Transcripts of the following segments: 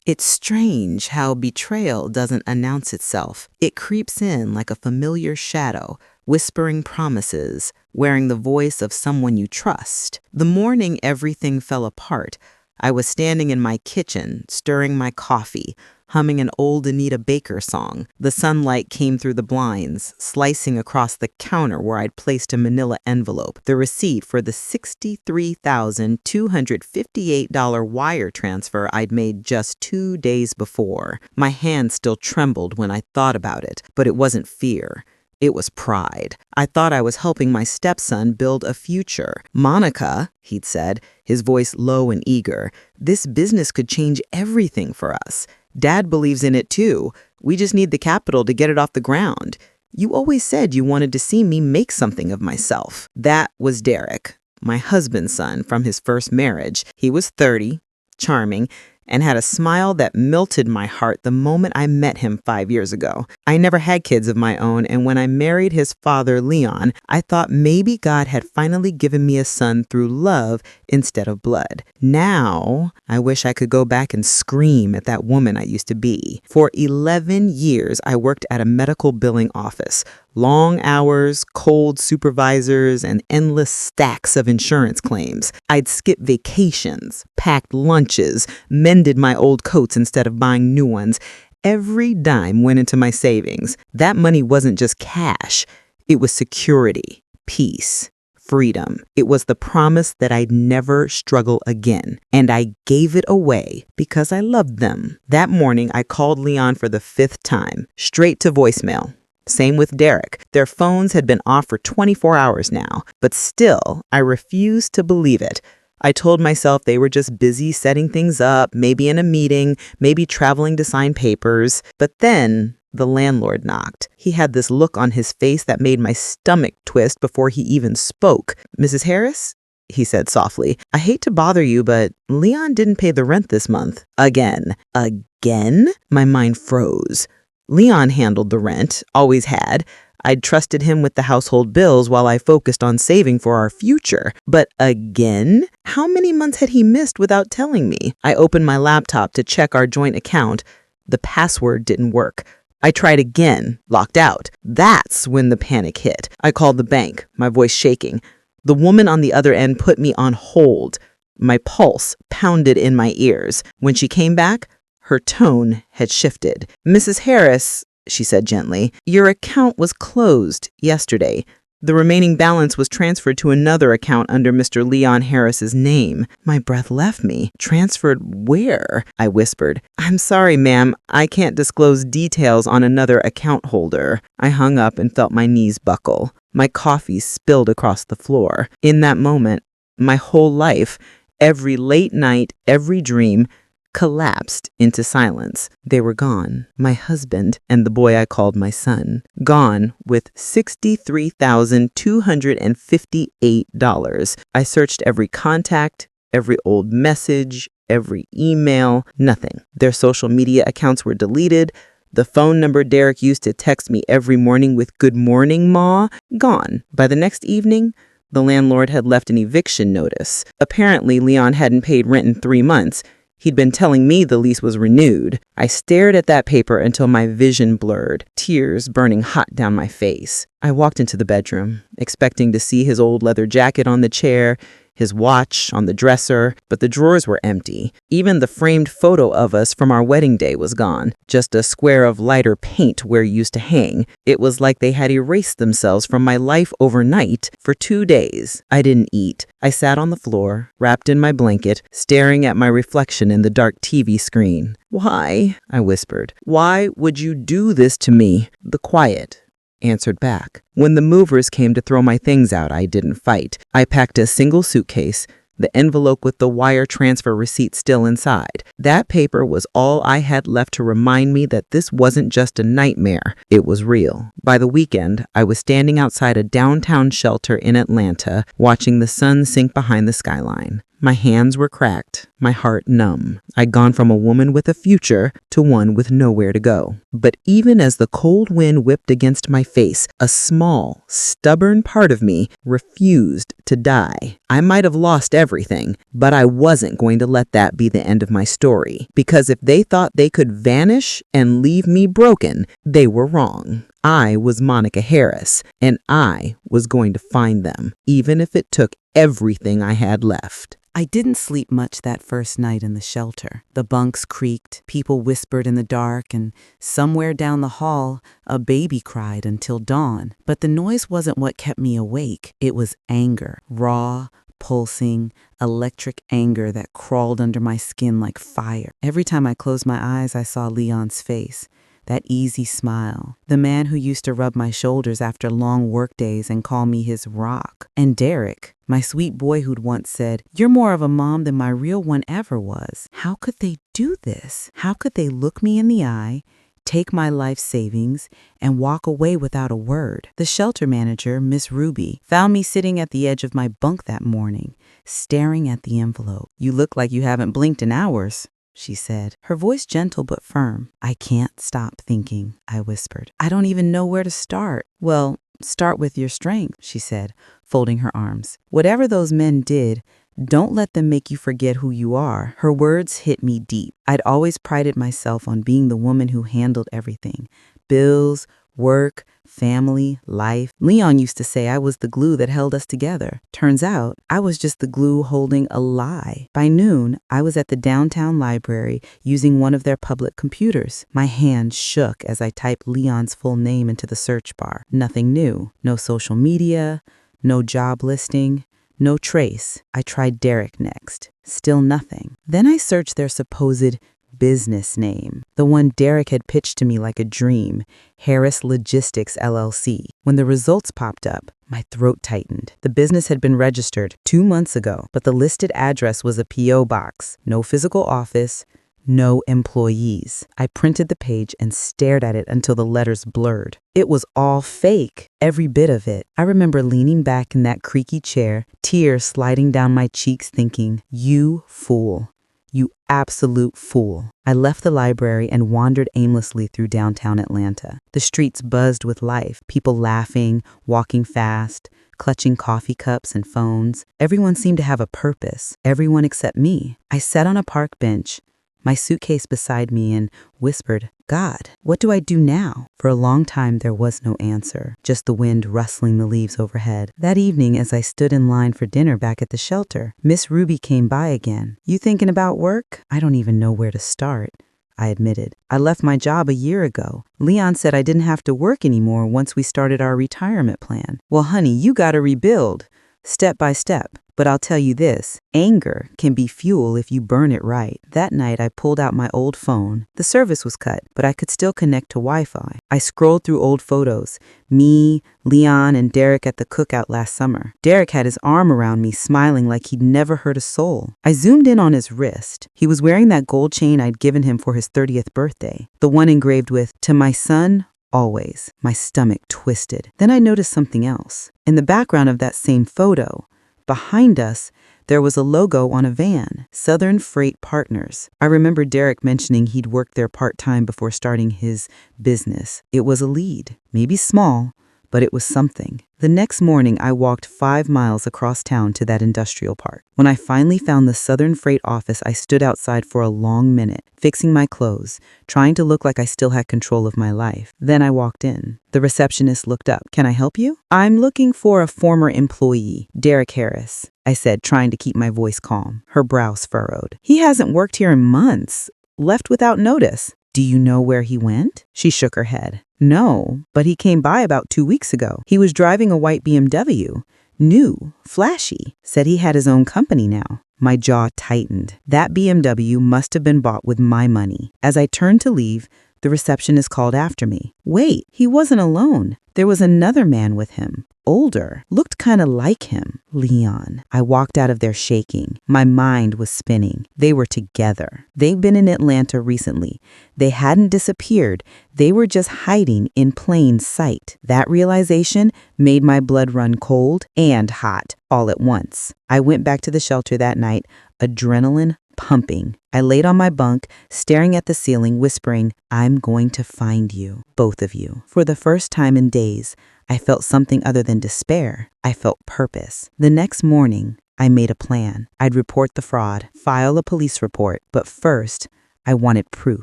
It's strange how betrayal doesn't announce itself. It creeps in like a familiar shadow, whispering promises, wearing the voice of someone you trust. The morning everything fell apart, I was standing in my kitchen, stirring my coffee, humming an old Anita Baker song. The sunlight came through the blinds, slicing across the counter where I'd placed a manila envelope, the receipt for the $63,258 wire transfer I'd made just 2 days before. My hand still trembled when I thought about it, but it wasn't fear. It was pride. I thought I was helping my stepson build a future. "Monica," he'd said, his voice low and eager, "this business could change everything for us. Dad believes in it too. We just need the capital to get it off the ground. You always said you wanted to see me make something of myself." That was Derek, my husband's son from his first marriage. He was 30, charming, and had a smile that melted my heart the moment I met him 5 years ago. I never had kids of my own, and when I married his father, Leon, I thought maybe God had finally given me a son through love instead of blood. Now, I wish I could go back and scream at that woman I used to be. For 11 years, I worked at a medical billing office. Long hours, cold supervisors, and endless stacks of insurance claims. I'd skip vacations, packed lunches, mended my old coats instead of buying new ones. Every dime went into my savings. That money wasn't just cash. It was security, peace, freedom. It was the promise that I'd never struggle again. And I gave it away because I loved them. That morning, I called Leon for the 5th time, straight to voicemail. Same with Derek. Their phones had been off for 24 hours now, but still, I refused to believe it. I told myself they were just busy setting things up, maybe in a meeting, maybe traveling to sign papers. But then the landlord knocked. He had this look on his face that made my stomach twist before he even spoke. "Mrs. Harris?" he said softly. "I hate to bother you, but Leon didn't pay the rent this month." Again. Again? My mind froze. Leon handled the rent, always had. I'd trusted him with the household bills while I focused on saving for our future. But again? How many months had he missed without telling me? I opened my laptop to check our joint account. The password didn't work. I tried again, locked out. That's when the panic hit. I called the bank, my voice shaking. The woman on the other end put me on hold. My pulse pounded in my ears. When she came back, her tone had shifted. "Mrs. Harris," she said gently, "your account was closed yesterday. The remaining balance was transferred to another account under Mr. Leon Harris's name." My breath left me. "Transferred where?" I whispered. "I'm sorry, ma'am. I can't disclose details on another account holder." I hung up and felt my knees buckle. My coffee spilled across the floor. In that moment, my whole life, every late night, every dream, collapsed into silence. They were gone, my husband and the boy I called my son. Gone with $63,258. I searched every contact, every old message, every email, nothing. Their social media accounts were deleted. The phone number Derek used to text me every morning with "Good morning, Ma," gone. By the next evening, the landlord had left an eviction notice. Apparently, Leon hadn't paid rent in 3 months. He'd been telling me the lease was renewed. I stared at that paper until my vision blurred, tears burning hot down my face. I walked into the bedroom, expecting to see his old leather jacket on the chair, his watch on the dresser, but the drawers were empty. Even the framed photo of us from our wedding day was gone, just a square of lighter paint where it used to hang. It was like they had erased themselves from my life overnight. For 2 days, I didn't eat. I sat on the floor, wrapped in my blanket, staring at my reflection in the dark TV screen. "Why?" I whispered. "Why would you do this to me?" The quiet answered back. When the movers came to throw my things out, I didn't fight. I packed a single suitcase, the envelope with the wire transfer receipt still inside. That paper was all I had left to remind me that this wasn't just a nightmare. It was real. By the weekend, I was standing outside a downtown shelter in Atlanta, watching the sun sink behind the skyline. My hands were cracked, my heart numb. I'd gone from a woman with a future to one with nowhere to go. But even as the cold wind whipped against my face, a small, stubborn part of me refused to die. I might have lost everything, but I wasn't going to let that be the end of my story. Because if they thought they could vanish and leave me broken, they were wrong. I was Monica Harris, and I was going to find them, even if it took everything I had left. I didn't sleep much that first night in the shelter. The bunks creaked, people whispered in the dark, and somewhere down the hall, a baby cried until dawn. But the noise wasn't what kept me awake. It was anger, raw, pulsing, electric anger that crawled under my skin like fire. Every time I closed my eyes, I saw Leon's face. That easy smile, the man who used to rub my shoulders after long workdays and call me his rock. And Derek, my sweet boy who'd once said, "You're more of a mom than my real one ever was." How could they do this? How could they look me in the eye, take my life savings, and walk away without a word? The shelter manager, Miss Ruby, found me sitting at the edge of my bunk that morning, staring at the envelope. "You look like you haven't blinked in hours," she said, her voice gentle but firm. "I can't stop thinking," I whispered. "I don't even know where to start." "Well, start with your strength," she said, folding her arms. "Whatever those men did, don't let them make you forget who you are." Her words hit me deep. I'd always prided myself on being the woman who handled everything. Bills, work, family, life. Leon used to say I was the glue that held us together. Turns out, I was just the glue holding a lie. By noon, I was at the downtown library using one of their public computers. My hand shook as I typed Leon's full name into the search bar. Nothing new. No social media, no job listing, no trace. I tried Derek next. Still nothing. Then I searched their supposed business name, the one Derek had pitched to me like a dream, Harris Logistics LLC. When the results popped up, my throat tightened. The business had been registered 2 months ago, but the listed address was a P.O. box. No physical office, no employees. I printed the page and stared at it until the letters blurred. It was all fake, every bit of it. I remember leaning back in that creaky chair, tears sliding down my cheeks, thinking, "You fool. You absolute fool." I left the library and wandered aimlessly through downtown Atlanta. The streets buzzed with life, people laughing, walking fast, clutching coffee cups and phones. Everyone seemed to have a purpose, everyone except me. I sat on a park bench, my suitcase beside me, and whispered, "God, what do I do now?" For a long time, there was no answer, just the wind rustling the leaves overhead. That evening, as I stood in line for dinner back at the shelter, Miss Ruby came by again. "You thinking about work?" "I don't even know where to start," I admitted. "I left my job a year ago. Leon said I didn't have to work anymore once we started our retirement plan." "Well, honey, you gotta rebuild, step by step. But I'll tell you this, anger can be fuel if you burn it right." That night, I pulled out my old phone. The service was cut, but I could still connect to Wi-Fi. I scrolled through old photos, me, Leon, and Derek at the cookout last summer. Derek had his arm around me, smiling like he'd never hurt a soul. I zoomed in on his wrist. He was wearing that gold chain I'd given him for his 30th birthday, the one engraved with, "To my son, always." My stomach twisted. Then I noticed something else. In the background of that same photo, behind us, there was a logo on a van, Southern Freight Partners. I remember Derek mentioning he'd worked there part-time before starting his business. It was a lead, maybe small, but it was something. The next morning, I walked 5 miles across town to that industrial park. When I finally found the Southern Freight office, I stood outside for a long minute, fixing my clothes, trying to look like I still had control of my life. Then I walked in. The receptionist looked up. "Can I help you?" "I'm looking for a former employee, Derek Harris," I said, trying to keep my voice calm. Her brows furrowed. "He hasn't worked here in months. Left without notice." "Do you know where he went?" She shook her head. "No, but he came by about 2 weeks ago. He was driving a white BMW. New, flashy. Said he had his own company now." My jaw tightened. That BMW must have been bought with my money. As I turned to leave, The receptionist called after me. Wait, he wasn't alone. There was another man with him. Older, looked kind of like him. Leon. I walked out of there shaking. My mind was spinning. They were together. They've been in Atlanta recently. They hadn't disappeared. They were just hiding in plain sight. That realization made my blood run cold and hot all at once. I went back to the shelter that night, adrenaline pumping. I laid on my bunk, staring at the ceiling, whispering, "I'm going to find you, both of you." For the first time in days, I felt something other than despair. I felt purpose. The next morning, I made a plan. I'd report the fraud, file a police report, but first, I wanted proof,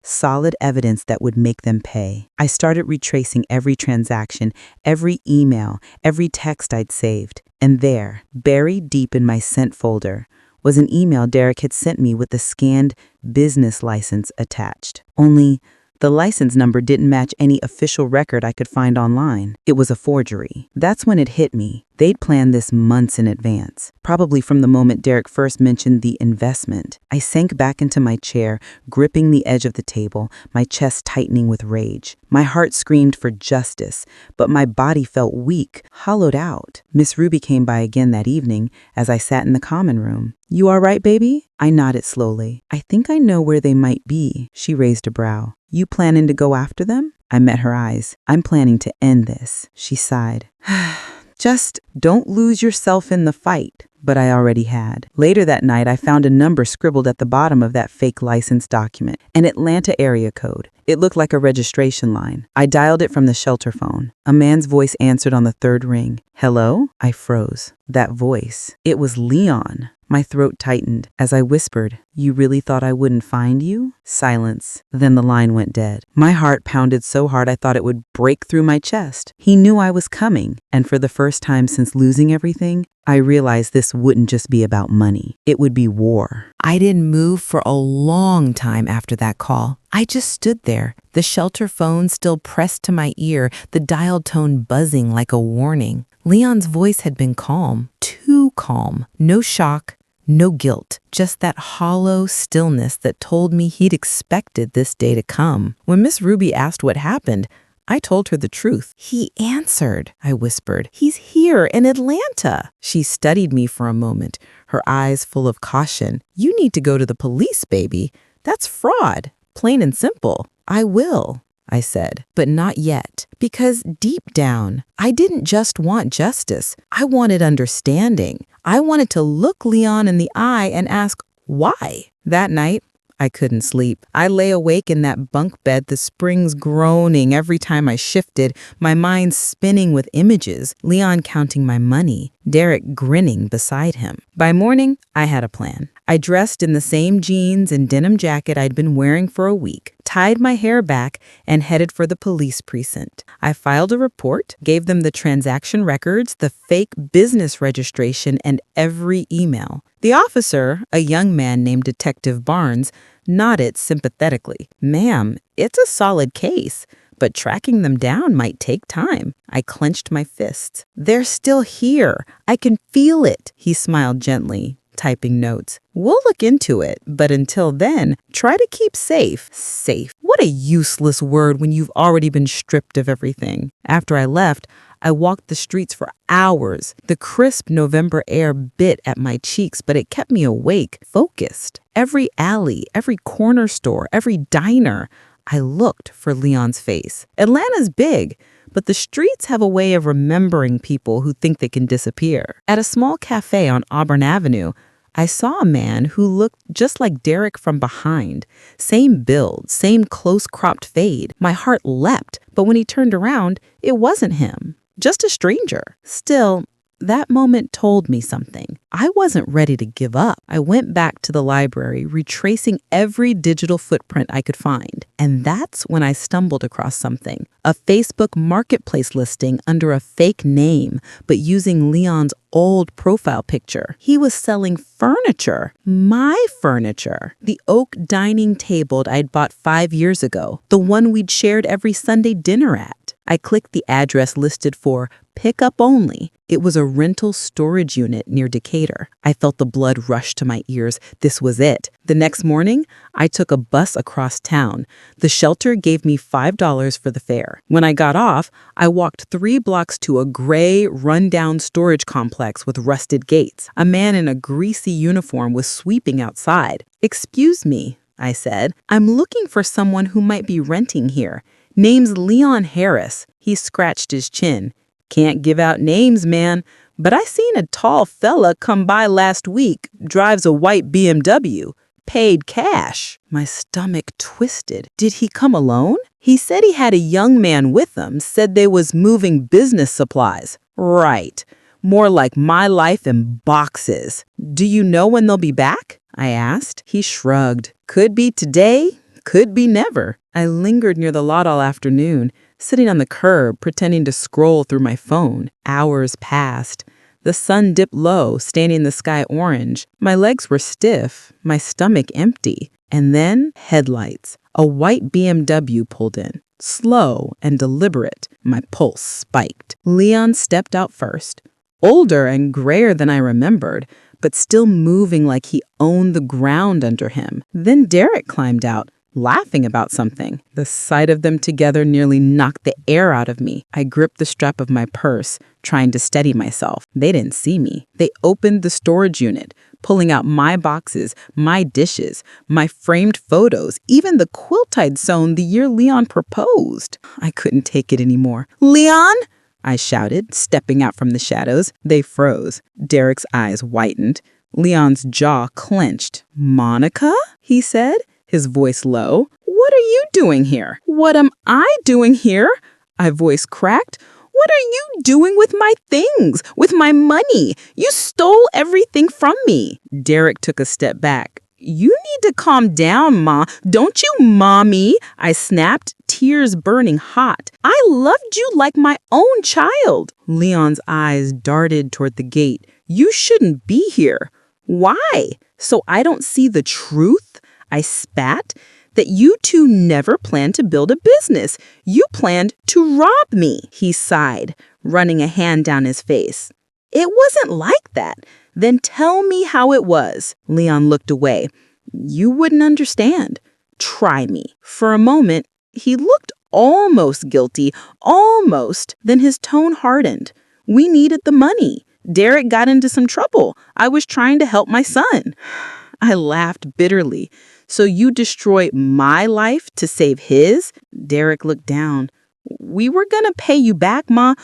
solid evidence that would make them pay. I started retracing every transaction, every email, every text I'd saved. And there, buried deep in my sent folder, was an email Derek had sent me with the scanned business license attached. Only the license number didn't match any official record I could find online. It was a forgery. That's when it hit me. They'd planned this months in advance, probably from the moment Derek first mentioned the investment. I sank back into my chair, gripping the edge of the table, my chest tightening with rage. My heart screamed for justice, but my body felt weak, hollowed out. Miss Ruby came by again that evening as I sat in the common room. "You all right, baby?" I nodded slowly. "I think I know where they might be." She raised a brow. "You planning to go after them?" I met her eyes. "I'm planning to end this." She sighed. "Just don't lose yourself in the fight." But I already had. Later that night, I found a number scribbled at the bottom of that fake license document, an Atlanta area code. It looked like a registration line. I dialed it from the shelter phone. A man's voice answered on the third ring. "Hello?" I froze. That voice. It was Leon. My throat tightened as I whispered, "You really thought I wouldn't find you?" Silence. Then the line went dead. My heart pounded so hard I thought it would break through my chest. He knew I was coming, and for the first time since losing everything, I realized this wouldn't just be about money. It would be war. I didn't move for a long time after that call. I just stood there, the shelter phone still pressed to my ear, the dialed tone buzzing like a warning. Leon's voice had been calm, too calm. No shock, no guilt, just that hollow stillness that told me he'd expected this day to come. When Miss Ruby asked what happened, I told her the truth. "He answered," I whispered. "He's here in Atlanta." She studied me for a moment, her eyes full of caution. "You need to go to the police, baby. That's fraud, plain and simple." "I will," I said, "but not yet. Because deep down, I didn't just want justice. I wanted understanding. I wanted to look Leon in the eye and ask, why?" That night, I couldn't sleep. I lay awake in that bunk bed, the springs groaning every time I shifted, my mind spinning with images, Leon counting my money, Derek grinning beside him. By morning, I had a plan. I dressed in the same jeans and denim jacket I'd been wearing for a week, tied my hair back, and headed for the police precinct. I filed a report, gave them the transaction records, the fake business registration, and every email. The officer, a young man named Detective Barnes, nodded sympathetically. "Ma'am, it's a solid case, but tracking them down might take time." I clenched my fists. "They're still here. I can feel it." He smiled gently, typing notes. "We'll look into it, but until then, try to keep safe." Safe. What a useless word when you've already been stripped of everything. After I left, I walked the streets for hours. The crisp November air bit at my cheeks, but it kept me awake, focused. Every alley, every corner store, every diner, I looked for Leon's face. Atlanta's big, but the streets have a way of remembering people who think they can disappear. At a small cafe on Auburn Avenue, I saw a man who looked just like Derek from behind. Same build, same close-cropped fade. My heart leapt, but when he turned around, it wasn't him. Just a stranger. Still, that moment told me something. I wasn't ready to give up. I went back to the library, retracing every digital footprint I could find. And that's when I stumbled across something. A Facebook marketplace listing under a fake name, but using Leon's old profile picture. He was selling furniture. My furniture. The oak dining table I'd bought 5 years ago. The one we'd shared every Sunday dinner at. I clicked the address listed for pickup only. It was a rental storage unit near Decatur. I felt the blood rush to my ears. This was it. The next morning, I took a bus across town. The shelter gave me $5 for the fare. When I got off, I walked 3 blocks to a gray, run-down storage complex with rusted gates. A man in a greasy uniform was sweeping outside. "Excuse me," I said. "I'm looking for someone who might be renting here. Name's Leon Harris." He scratched his chin. "Can't give out names, man, but I seen a tall fella come by last week, drives a white BMW, paid cash." My stomach twisted. Did he come alone? He said he had a young man with him, said they was moving business supplies. Right. More like my life in boxes. "Do you know when they'll be back?" I asked. He shrugged. "Could be today, could be never." I lingered near the lot all afternoon, sitting on the curb, pretending to scroll through my phone. Hours passed. The sun dipped low, staining the sky orange. My legs were stiff, my stomach empty. And then, headlights. A white BMW pulled in, slow and deliberate. My pulse spiked. Leon stepped out first, older and grayer than I remembered, but still moving like he owned the ground under him. Then Derek climbed out, laughing about something. The sight of them together nearly knocked the air out of me. I gripped the strap of my purse, trying to steady myself. They didn't see me. They opened the storage unit, pulling out my boxes, my dishes, my framed photos, even the quilt I'd sewn the year Leon proposed. I couldn't take it anymore. "Leon!" I shouted, stepping out from the shadows. They froze. Derek's eyes whitened. Leon's jaw clenched. "Monica?" he said, his voice low. "What are you doing here?" "What am I doing here?" My voice cracked. "What are you doing with my things, with my money? You stole everything from me." Derek took a step back. "You need to calm down, Ma. Don't you, Mommy?" I snapped, tears burning hot. "I loved you like my own child." Leon's eyes darted toward the gate. "You shouldn't be here." "Why? So I don't see the truth?" I spat. "That you two never planned to build a business. You planned to rob me." He sighed, running a hand down his face. "It wasn't like that." "Then tell me how it was." Leon looked away. "You wouldn't understand." "Try me." For a moment, he looked almost guilty, almost. Then his tone hardened. "We needed the money. Derek got into some trouble. I was trying to help my son." I laughed bitterly. "So you destroy my life to save his?" Derek looked down. "We were gonna pay you back, Ma.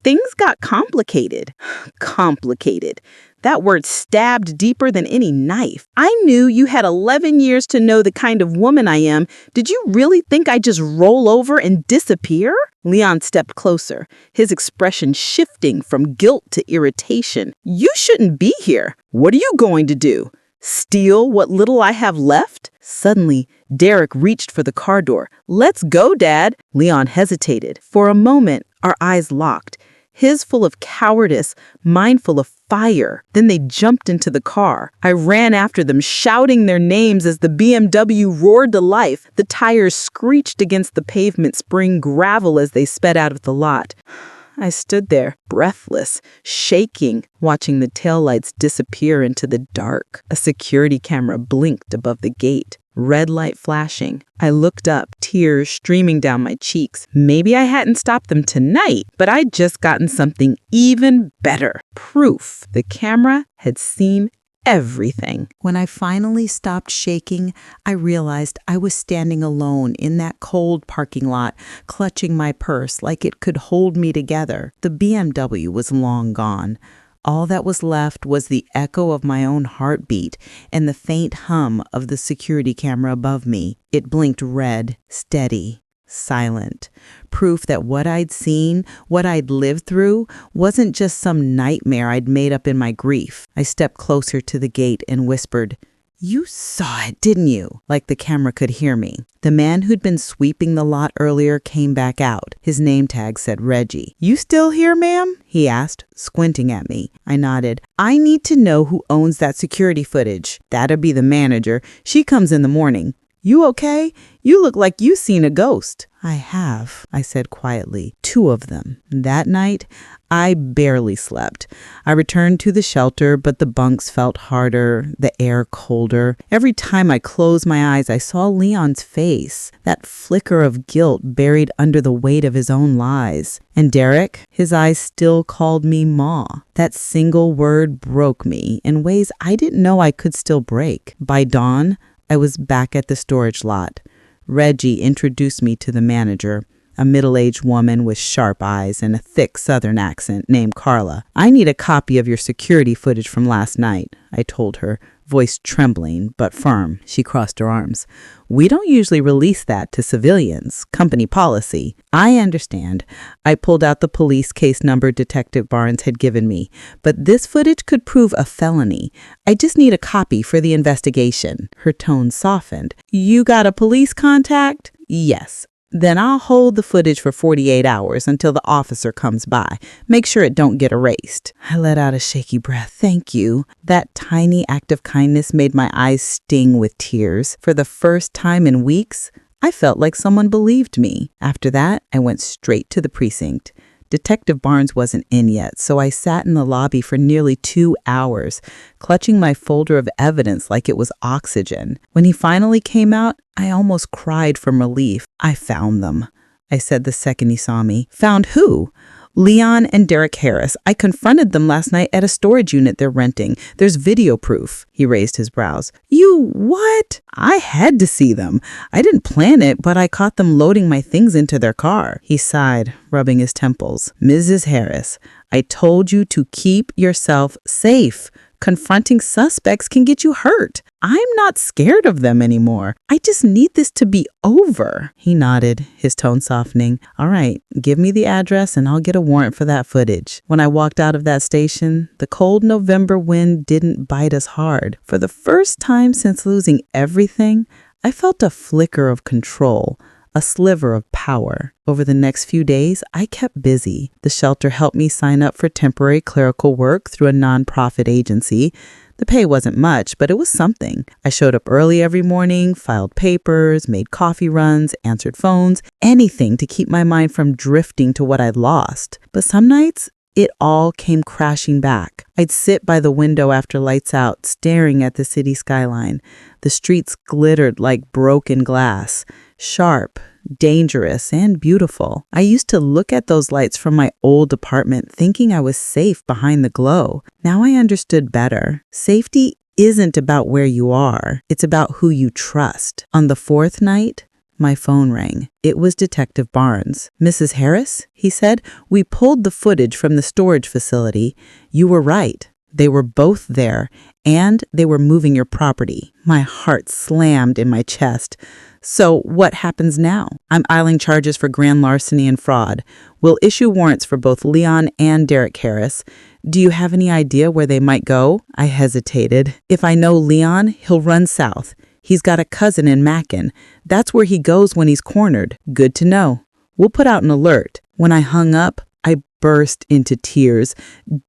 Things got complicated." Complicated. That word stabbed deeper than any knife. "I knew you had 11 years to know the kind of woman I am. Did you really think I'd just roll over and disappear?" Leon stepped closer, his expression shifting from guilt to irritation. "You shouldn't be here. What are you going to do? Steal what little I have left?" Suddenly, Derek reached for the car door. "Let's go, Dad." Leon hesitated. For a moment, our eyes locked, his full of cowardice, mine full of fire. Then they jumped into the car. I ran after them, shouting their names as the BMW roared to life. The tires screeched against the pavement, spraying gravel as they sped out of the lot. I stood there, breathless, shaking, watching the taillights disappear into the dark. A security camera blinked above the gate, red light flashing. I looked up, tears streaming down my cheeks. Maybe I hadn't stopped them tonight, but I'd just gotten something even better. Proof. The camera had seen everything. When I finally stopped shaking, I realized I was standing alone in that cold parking lot, clutching my purse like it could hold me together. The BMW was long gone. All that was left was the echo of my own heartbeat and the faint hum of the security camera above me. It blinked red, steady, silent. Proof that what I'd seen, what I'd lived through, wasn't just some nightmare I'd made up in my grief. I stepped closer to the gate and whispered, "You saw it, didn't you?" Like the camera could hear me. The man who'd been sweeping the lot earlier came back out. His name tag said Reggie. "You still here, ma'am?" he asked, squinting at me. I nodded. "I need to know who owns that security footage." "That'd be the manager. She comes in the morning." You okay? You look like you seen a ghost." "I have," I said quietly. "2 of them." That night, I barely slept. I returned to the shelter, but the bunks felt harder, the air colder. Every time I closed my eyes, I saw Leon's face, that flicker of guilt buried under the weight of his own lies. And Derek, his eyes still called me Ma. That single word broke me in ways I didn't know I could still break. By dawn, I was back at the storage lot. Reggie introduced me to the manager, a middle-aged woman with sharp eyes and a thick Southern accent named Carla. "I need a copy of your security footage from last night," I told her, voice trembling but firm. She crossed her arms. "We don't usually release that to civilians. Company policy." "I understand." I pulled out the police case number Detective Barnes had given me. "But this footage could prove a felony. I just need a copy for the investigation." Her tone softened. "You got a police contact?" "Yes." "Then I'll hold the footage for 48 hours until the officer comes by. Make sure it don't get erased." I let out a shaky breath. "Thank you." That tiny act of kindness made my eyes sting with tears. For the first time in weeks, I felt like someone believed me. After that, I went straight to the precinct. Detective Barnes wasn't in yet, so I sat in the lobby for nearly 2 hours, clutching my folder of evidence like it was oxygen. When he finally came out, I almost cried from relief. "I found them," I said the second he saw me. "Found who?" "Leon and Derek Harris. I confronted them last night at a storage unit they're renting. There's video proof." He raised his brows. "You what?" "I had to see them. I didn't plan it, but I caught them loading my things into their car." He sighed, rubbing his temples. "Mrs. Harris, I told you to keep yourself safe. Confronting suspects can get you hurt. I'm not scared of them anymore. I just need this to be over." He nodded, his tone softening. "All right, give me the address and I'll get a warrant for that footage." When I walked out of that station, the cold November wind didn't bite as hard. For the first time since losing everything, I felt a flicker of control, a sliver of power. Over the next few days, I kept busy. The shelter helped me sign up for temporary clerical work through a nonprofit agency. The pay wasn't much, but it was something. I showed up early every morning, filed papers, made coffee runs, answered phones, anything to keep my mind from drifting to what I'd lost. But some nights, it all came crashing back. I'd sit by the window after lights out, staring at the city skyline. The streets glittered like broken glass, sharp, dangerous, and beautiful. I used to look at those lights from my old apartment thinking I was safe behind the glow. Now I understood better. Safety isn't about where you are. It's about who you trust. On the 4th night, my phone rang. It was Detective Barnes. "Mrs. Harris?" he said. "We pulled the footage from the storage facility. You were right. They were both there, and they were moving your property." My heart slammed in my chest. "So what happens now?" "I'm filing charges for grand larceny and fraud. We'll issue warrants for both Leon and Derek Harris. Do you have any idea where they might go?" I hesitated. "If I know Leon, he'll run south. He's got a cousin in Mackin. That's where he goes when he's cornered." "Good to know. We'll put out an alert." When I hung up, I burst into tears,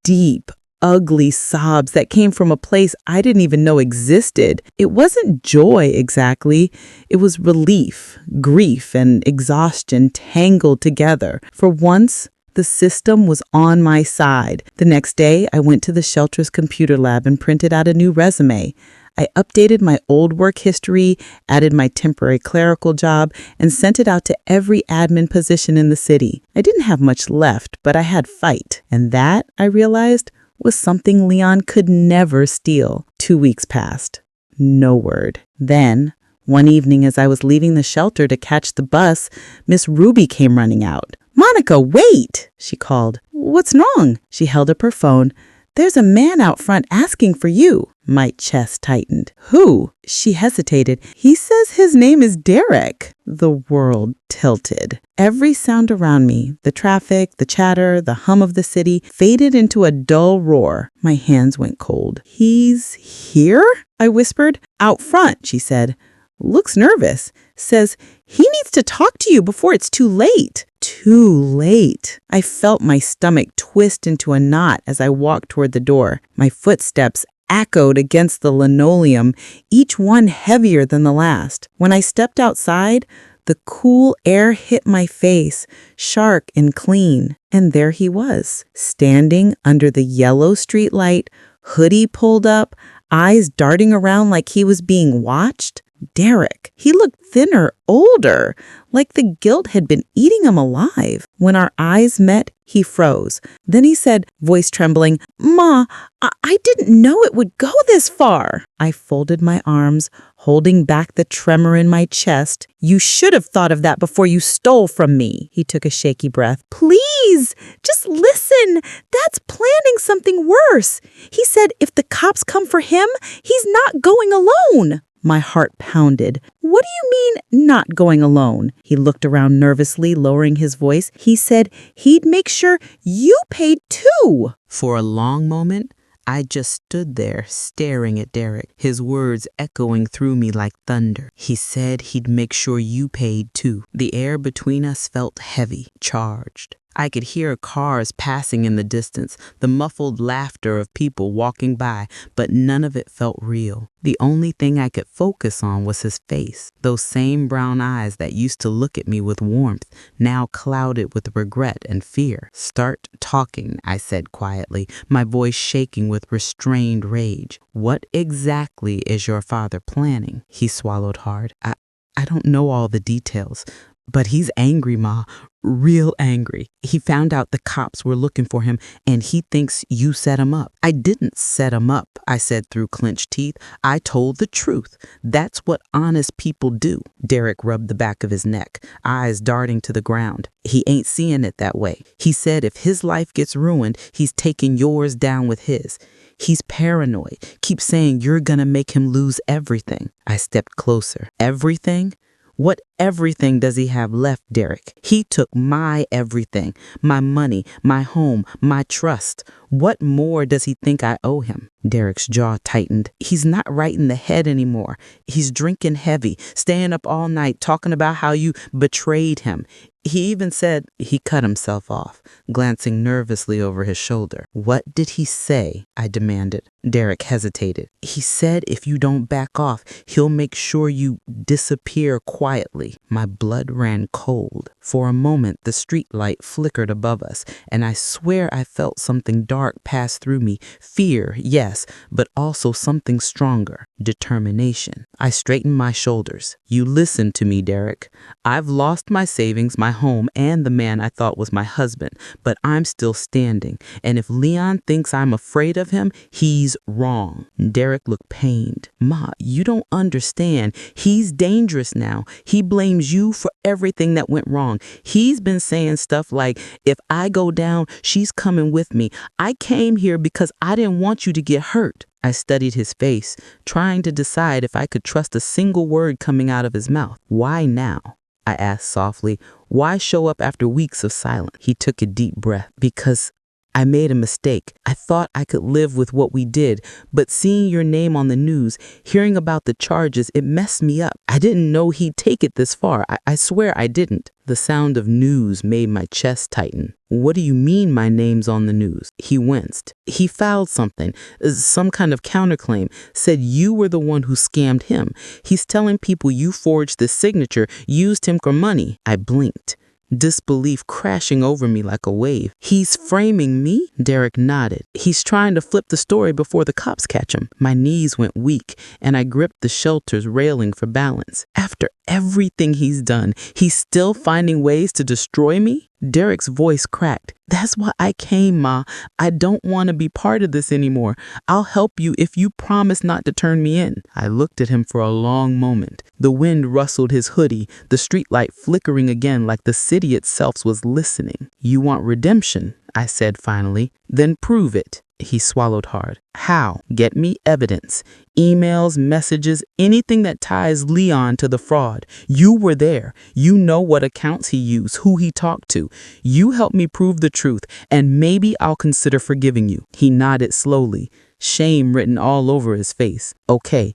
deep, ugly sobs that came from a place I didn't even know existed. It wasn't joy exactly. It was relief, grief, and exhaustion tangled together. For once, the system was on my side. The next day, I went to the shelter's computer lab and printed out a new resume. I updated my old work history, added my temporary clerical job, and sent it out to every admin position in the city. I didn't have much left, but I had fight. And that, I realized, was something Leon could never steal. 2 weeks passed. No word. Then, one evening as I was leaving the shelter to catch the bus, Miss Ruby came running out. "Monica, wait!" she called. "What's wrong?" She held up her phone. "There's a man out front asking for you." My chest tightened. "Who?" She hesitated. "He says his name is Derek." The world tilted. Every sound around me, the traffic, the chatter, the hum of the city, faded into a dull roar. My hands went cold. "He's here?" I whispered. "Out front," she said. "Looks nervous. Says he needs to talk to you before it's too late." Too late. I felt my stomach twist into a knot as I walked toward the door. My footsteps echoed against the linoleum, each one heavier than the last. When I stepped outside, the cool air hit my face, sharp and clean. And there he was, standing under the yellow streetlight, hoodie pulled up, eyes darting around like he was being watched. Derek. He looked thinner, older, like the guilt had been eating him alive. When our eyes met, he froze. Then he said, voice trembling, "Ma, I didn't know it would go this far." I folded my arms, holding back the tremor in my chest. "You should have thought of that before you stole from me." He took a shaky breath. "Please, just listen. Dad's planning something worse. He said if the cops come for him, he's not going alone." My heart pounded. "What do you mean, not going alone?" He looked around nervously, lowering his voice. "He said he'd make sure you paid too." For a long moment, I just stood there staring at Derek, his words echoing through me like thunder. He said he'd make sure you paid too. The air between us felt heavy, charged. I could hear cars passing in the distance, the muffled laughter of people walking by, but none of it felt real. The only thing I could focus on was his face, those same brown eyes that used to look at me with warmth, now clouded with regret and fear. "Start talking," I said quietly, my voice shaking with restrained rage. "What exactly is your father planning?" He swallowed hard. I don't know all the details. But he's angry, Ma. Real angry. He found out the cops were looking for him, and he thinks you set him up." "I didn't set him up," I said through clenched teeth. "I told the truth. That's what honest people do." Derek rubbed the back of his neck, eyes darting to the ground. "He ain't seeing it that way. He said if his life gets ruined, he's taking yours down with his. He's paranoid. Keeps saying you're gonna make him lose everything." I stepped closer. "Everything? What everything does he have left, Derek? He took my everything, my money, my home, my trust. What more does he think I owe him?" Derek's jaw tightened. "He's not right in the head anymore. He's drinking heavy, staying up all night, talking about how you betrayed him. He even said," he cut himself off, glancing nervously over his shoulder. "What did he say?" I demanded. Derek hesitated. "He said if you don't back off, he'll make sure you disappear quietly." My blood ran cold. For a moment, the street light flickered above us, and I swear I felt something dark pass through me. Fear, yes, but also something stronger. Determination. I straightened my shoulders. "You listen to me, Derek. I've lost my savings, my home, and the man I thought was my husband, but I'm still standing. And if Leon thinks I'm afraid of him, he's wrong." Derek looked pained. "Ma, you don't understand. He's dangerous now. He blames you for everything that went wrong. He's been saying stuff like, if I go down, she's coming with me. I came here because I didn't want you to get hurt." I studied his face, trying to decide if I could trust a single word coming out of his mouth. "Why now?" I asked softly. "Why show up after weeks of silence?" He took a deep breath. "Because I made a mistake. I thought I could live with what we did, but seeing your name on the news, hearing about the charges, it messed me up. I didn't know he'd take it this far. I swear I didn't." The sound of news made my chest tighten. "What do you mean my name's on the news?" He winced. "He filed something, some kind of counterclaim, said you were the one who scammed him. He's telling people you forged the signature, used him for money." I blinked, disbelief crashing over me like a wave. "He's framing me?" Derek nodded. "He's trying to flip the story before the cops catch him." My knees went weak, and I gripped the shelter's railing for balance. After everything he's done, he's still finding ways to destroy me? Derek's voice cracked. "That's why I came, Ma. I don't want to be part of this anymore. I'll help you if you promise not to turn me in." I looked at him for a long moment. The wind rustled his hoodie, the streetlight flickering again like the city itself was listening. "You want redemption?" I said finally. "Then prove it." He swallowed hard. "How?" "Get me evidence. Emails, messages, anything that ties Leon to the fraud. You were there. You know what accounts he used, who he talked to. You help me prove the truth, and maybe I'll consider forgiving you." He nodded slowly, shame written all over his face. "Okay,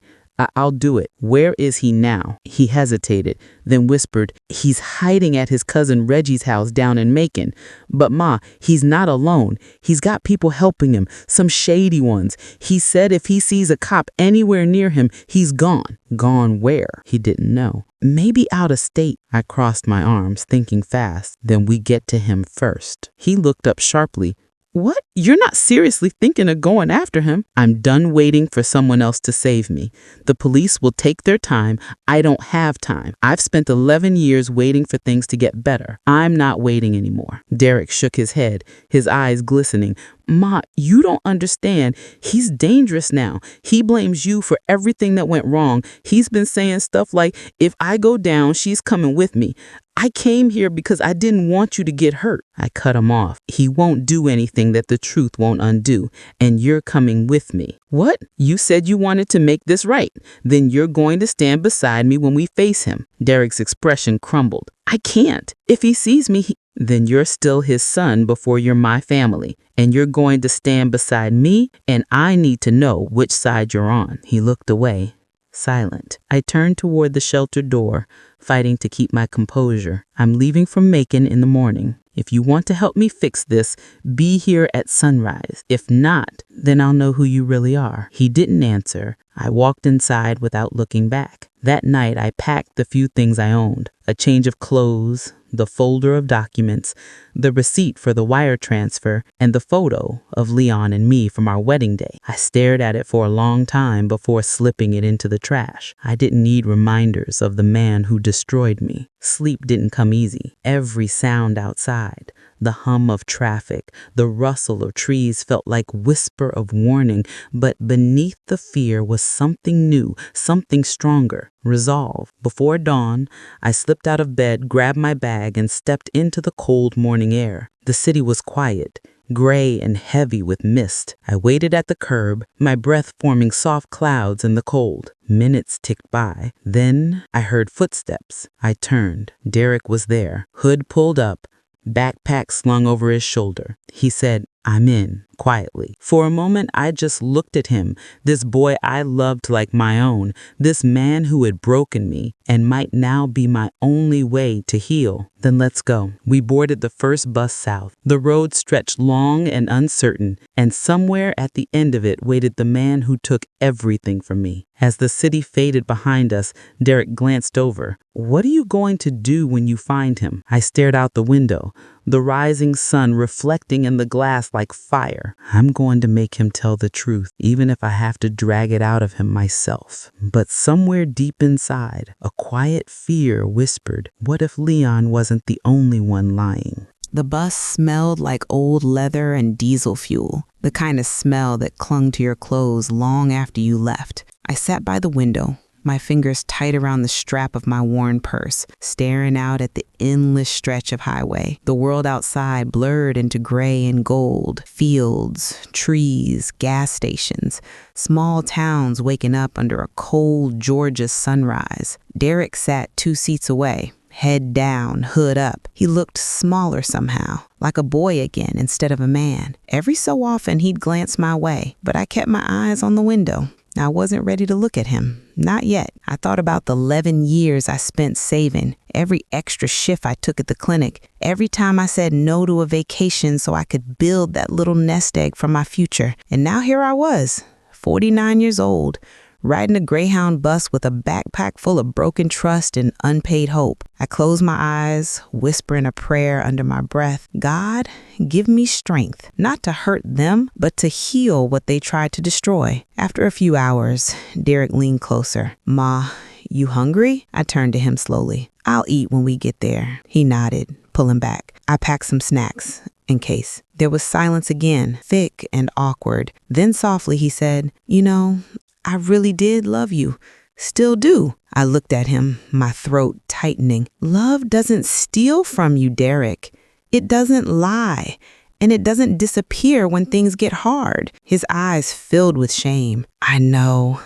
I'll do it. Where is he now? He hesitated, then whispered, he's hiding at his cousin Reggie's house down in Macon. But Ma, he's not alone. He's got people helping him, some shady ones. He said if he sees a cop anywhere near him, he's gone. Gone where? He didn't know. Maybe out of state. I crossed my arms, thinking fast. Then we get to him first. He looked up sharply. What? You're not seriously thinking of going after him? I'm done waiting for someone else to save me. The police will take their time. I don't have time. I've spent 11 years waiting for things to get better. I'm not waiting anymore. Derek shook his head, his eyes glistening. Ma, you don't understand. He's dangerous now. He blames you for everything that went wrong. He's been saying stuff like, if I go down, she's coming with me. I came here because I didn't want you to get hurt. I cut him off. He won't do anything that the truth won't undo, and you're coming with me. What? You said you wanted to make this right. Then you're going to stand beside me when we face him. Derek's expression crumbled. I can't. If he sees me, then you're still his son before you're my family, and you're going to stand beside me, and I need to know which side you're on. He looked away, silent. I turned toward the shelter door, fighting to keep my composure. I'm leaving from Macon in the morning. If you want to help me fix this, be here at sunrise. If not, then I'll know who you really are. He didn't answer. I walked inside without looking back. That night, I packed the few things I owned: a change of clothes, the folder of documents, the receipt for the wire transfer, and the photo of Leon and me from our wedding day. I stared at it for a long time before slipping it into the trash. I didn't need reminders of the man who destroyed me. Sleep didn't come easy. Every sound outside, the hum of traffic, the rustle of trees felt like whisper of warning, but beneath the fear was something new, something stronger, resolve. Before dawn, I slipped out of bed, grabbed my bag, and stepped into the cold morning air. The city was quiet, gray and heavy with mist. I waited at the curb, my breath forming soft clouds in the cold. Minutes ticked by. Then I heard footsteps. I turned. Derek was there, hood pulled up, backpack slung over his shoulder. He said, "I'm in," quietly. For a moment, I just looked at him, this boy I loved like my own, this man who had broken me and might now be my only way to heal. Then let's go. We boarded the first bus south. The road stretched long and uncertain, and somewhere at the end of it waited the man who took everything from me. As the city faded behind us, Derek glanced over. "What are you going to do when you find him?" I stared out the window, the rising sun reflecting in the glass like fire. "I'm going to make him tell the truth, even if I have to drag it out of him myself." But somewhere deep inside, a quiet fear whispered, what if Leon wasn't the only one lying? The bus smelled like old leather and diesel fuel, the kind of smell that clung to your clothes long after you left. I sat by the window, my fingers tight around the strap of my worn purse, staring out at the endless stretch of highway. The world outside blurred into gray and gold. Fields, trees, gas stations, small towns waking up under a cold Georgia sunrise. Derek sat 2 seats away, head down, hood up. He looked smaller somehow, like a boy again instead of a man. Every so often he'd glance my way, but I kept my eyes on the window. I wasn't ready to look at him. Not yet. I thought about the 11 years I spent saving, every extra shift I took at the clinic, every time I said no to a vacation so I could build that little nest egg for my future. And now here I was, 49 years old, riding a Greyhound bus with a backpack full of broken trust and unpaid hope. I closed my eyes, whispering a prayer under my breath. God, give me strength, not to hurt them, but to heal what they tried to destroy. After a few hours, Derek leaned closer. "Ma, you hungry?" I turned to him slowly. "I'll eat when we get there." He nodded, pulling back. I packed some snacks, in case. There was silence again, thick and awkward. Then softly he said, "You know, I really did love you. Still do." I looked at him, my throat tightening. Love doesn't steal from you, Derek. It doesn't lie. and it doesn't disappear when things get hard. His eyes filled with shame. I know.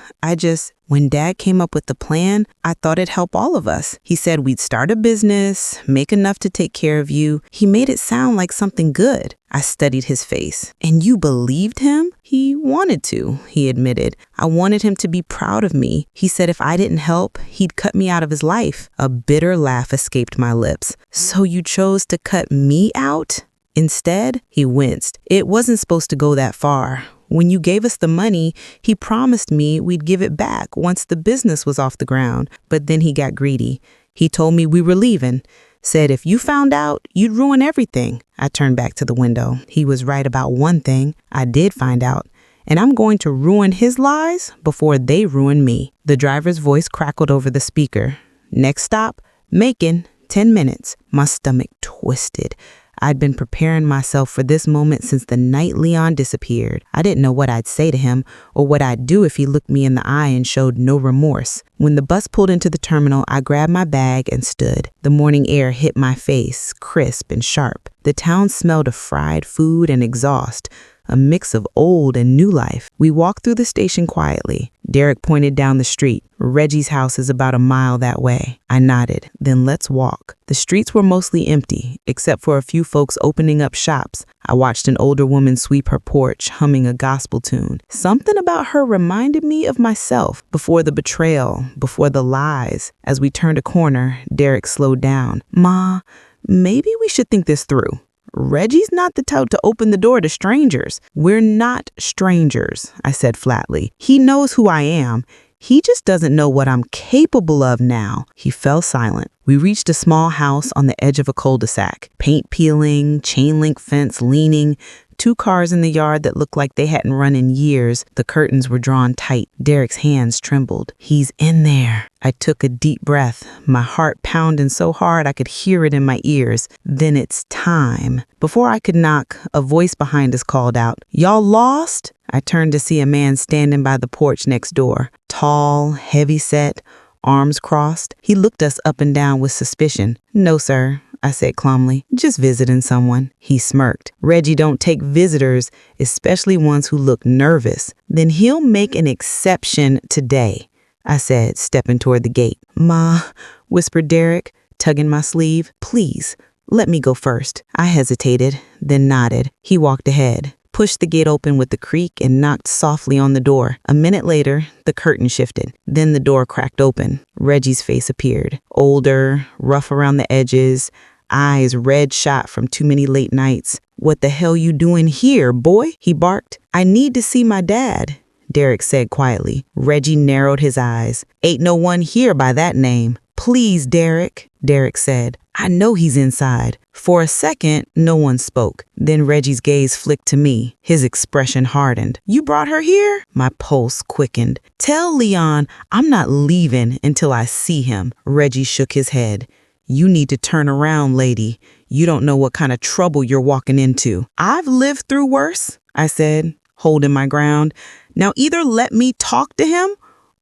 When Dad came up with the plan, I thought it'd help all of us. He said we'd start a business, make enough to take care of you. He made it sound like something good. I studied his face. And you believed him? He wanted to, he admitted. I wanted him to be proud of me. He said if I didn't help, he'd cut me out of his life. A bitter laugh escaped my lips. So you chose to cut me out? Instead, he winced. It wasn't supposed to go that far. When you gave us the money, he promised me we'd give it back once the business was off the ground. But then he got greedy. He told me we were leaving. Said if you found out, you'd ruin everything. I turned back to the window. He was right about one thing. I did find out. And I'm going to ruin his lies before they ruin me. The driver's voice crackled over the speaker. Next stop, Macon, 10 minutes. My stomach twisted. I'd been preparing myself for this moment since the night Leon disappeared. I didn't know what I'd say to him or what I'd do if he looked me in the eye and showed no remorse. When the bus pulled into the terminal, I grabbed my bag and stood. The morning air hit my face, crisp and sharp. The town smelled of fried food and exhaust, a mix of old and new life. We walked through the station quietly. Derek pointed down the street. Reggie's house is about a mile that way. I nodded. Then let's walk. The streets were mostly empty, except for a few folks opening up shops. I watched an older woman sweep her porch, humming a gospel tune. Something about her reminded me of myself, before the betrayal, before the lies. As we turned a corner, Derek slowed down. Ma, maybe we should think this through. Reggie's not the type to open the door to strangers. We're not strangers, I said flatly. He knows who I am. He just doesn't know what I'm capable of now. He fell silent. We reached a small house on the edge of a cul-de-sac. Paint peeling, chain link fence leaning, 2 cars in the yard that looked like they hadn't run in years. The curtains were drawn tight. Derek's hands trembled. He's in there. I took a deep breath, my heart pounding so hard I could hear it in my ears. Then it's time. Before I could knock, a voice behind us called out, "Y'all lost?" I turned to see a man standing by the porch next door. Tall, heavy-set, arms crossed. He looked us up and down with suspicion. "No, sir," I said calmly. "Just visiting someone." He smirked. "Reggie don't take visitors, especially ones who look nervous. Then he'll make an exception today," I said, stepping toward the gate. "Ma," whispered Derek, tugging my sleeve. "Please, let me go first." I hesitated, then nodded. He walked ahead, pushed the gate open with a creak, and knocked softly on the door. A minute later, the curtain shifted. Then the door cracked open. Reggie's face appeared. Older, rough around the edges, eyes red shot from too many late nights. "What the hell you doing here, boy?" he barked. "I need to see my dad," Derek said quietly. Reggie narrowed his eyes. "Ain't no one here by that name." "Please, Derek," Derek said. "I know he's inside." For a second, no one spoke. Then Reggie's gaze flicked to me. His expression hardened. "You brought her here?" My pulse quickened. "Tell Leon I'm not leaving until I see him." Reggie shook his head. "You need to turn around, lady. You don't know what kind of trouble you're walking into." "I've lived through worse," I said, holding my ground. "Now either let me talk to him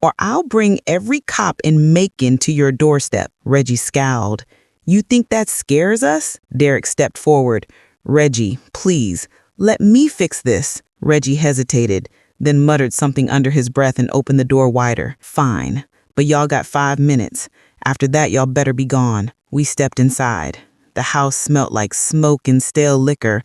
or I'll bring every cop in Macon to your doorstep." Reggie scowled. "You think that scares us?" Derek stepped forward. "Reggie, please, let me fix this." Reggie hesitated, then muttered something under his breath and opened the door wider. "Fine, but y'all got 5 minutes. After that, y'all better be gone." We stepped inside. The house smelt like smoke and stale liquor.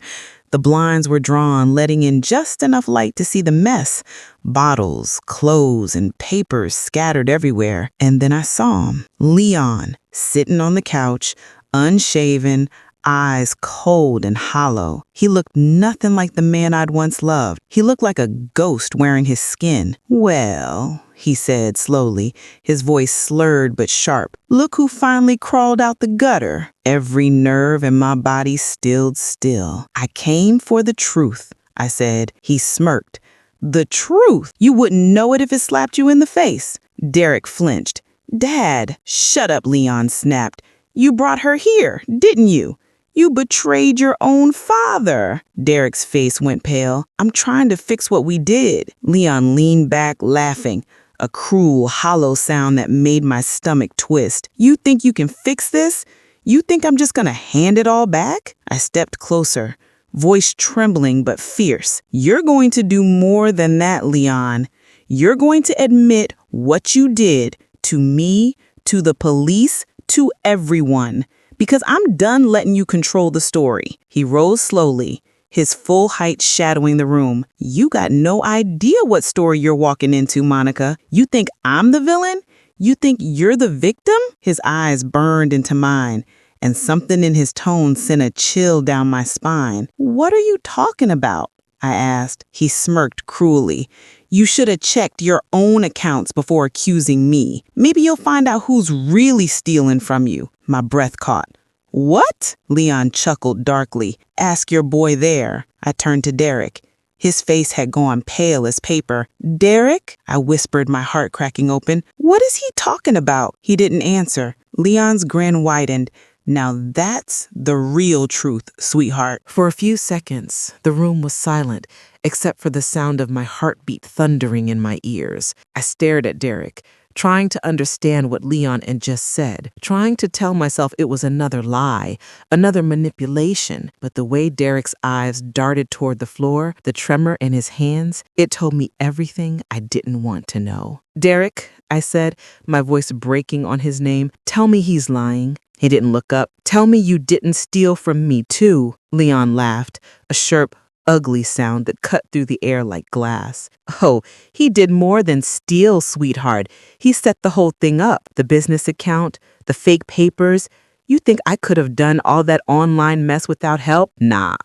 The blinds were drawn, letting in just enough light to see the mess. Bottles, clothes, and papers scattered everywhere. And then I saw him, Leon, sitting on the couch, unshaven, eyes cold and hollow. He looked nothing like the man I'd once loved. He looked like a ghost wearing his skin. "Well," he said slowly, his voice slurred but sharp, "look who finally crawled out the gutter." Every nerve in my body stilled still. "I came for the truth," I said. He smirked. "The truth? You wouldn't know it if it slapped you in the face." Derek flinched. "Dad." "Shut up," Leon snapped. "You brought her here, didn't you? You betrayed your own father." Derek's face went pale. "I'm trying to fix what we did." Leon leaned back, laughing, a cruel, hollow sound that made my stomach twist. "You think you can fix this? You think I'm just gonna hand it all back?" I stepped closer. voice trembling but fierce. "You're going to do more than that, Leon. You're going to admit what you did to me, to the police, to everyone. Because I'm done letting you control the story." He rose slowly, his full height shadowing the room. "You got no idea what story you're walking into, Monica. You think I'm the villain? You think you're the victim?" His eyes burned into mine, and something in his tone sent a chill down my spine. "What are you talking about?" I asked. He smirked cruelly. "You should have checked your own accounts before accusing me. Maybe you'll find out who's really stealing from you." My breath caught. "What?" Leon chuckled darkly. "Ask your boy there." I turned to Derek. His face had gone pale as paper. "Derek?" I whispered, my heart cracking open. "What is he talking about?" He didn't answer. Leon's grin widened. "Now that's the real truth, sweetheart." For a few seconds, the room was silent, except for the sound of my heartbeat thundering in my ears. I stared at Derek, trying to understand what Leon had just said, trying to tell myself it was another lie, another manipulation. But the way Derek's eyes darted toward the floor, the tremor in his hands, it told me everything I didn't want to know. "Derek," I said, my voice breaking on his name, "tell me he's lying." He didn't look up. "Tell me you didn't steal from me, too." Leon laughed, a sharp, ugly sound that cut through the air like glass. "Oh, he did more than steal, sweetheart. He set the whole thing up. The business account, the fake papers. You think I could have done all that online mess without help? Nah.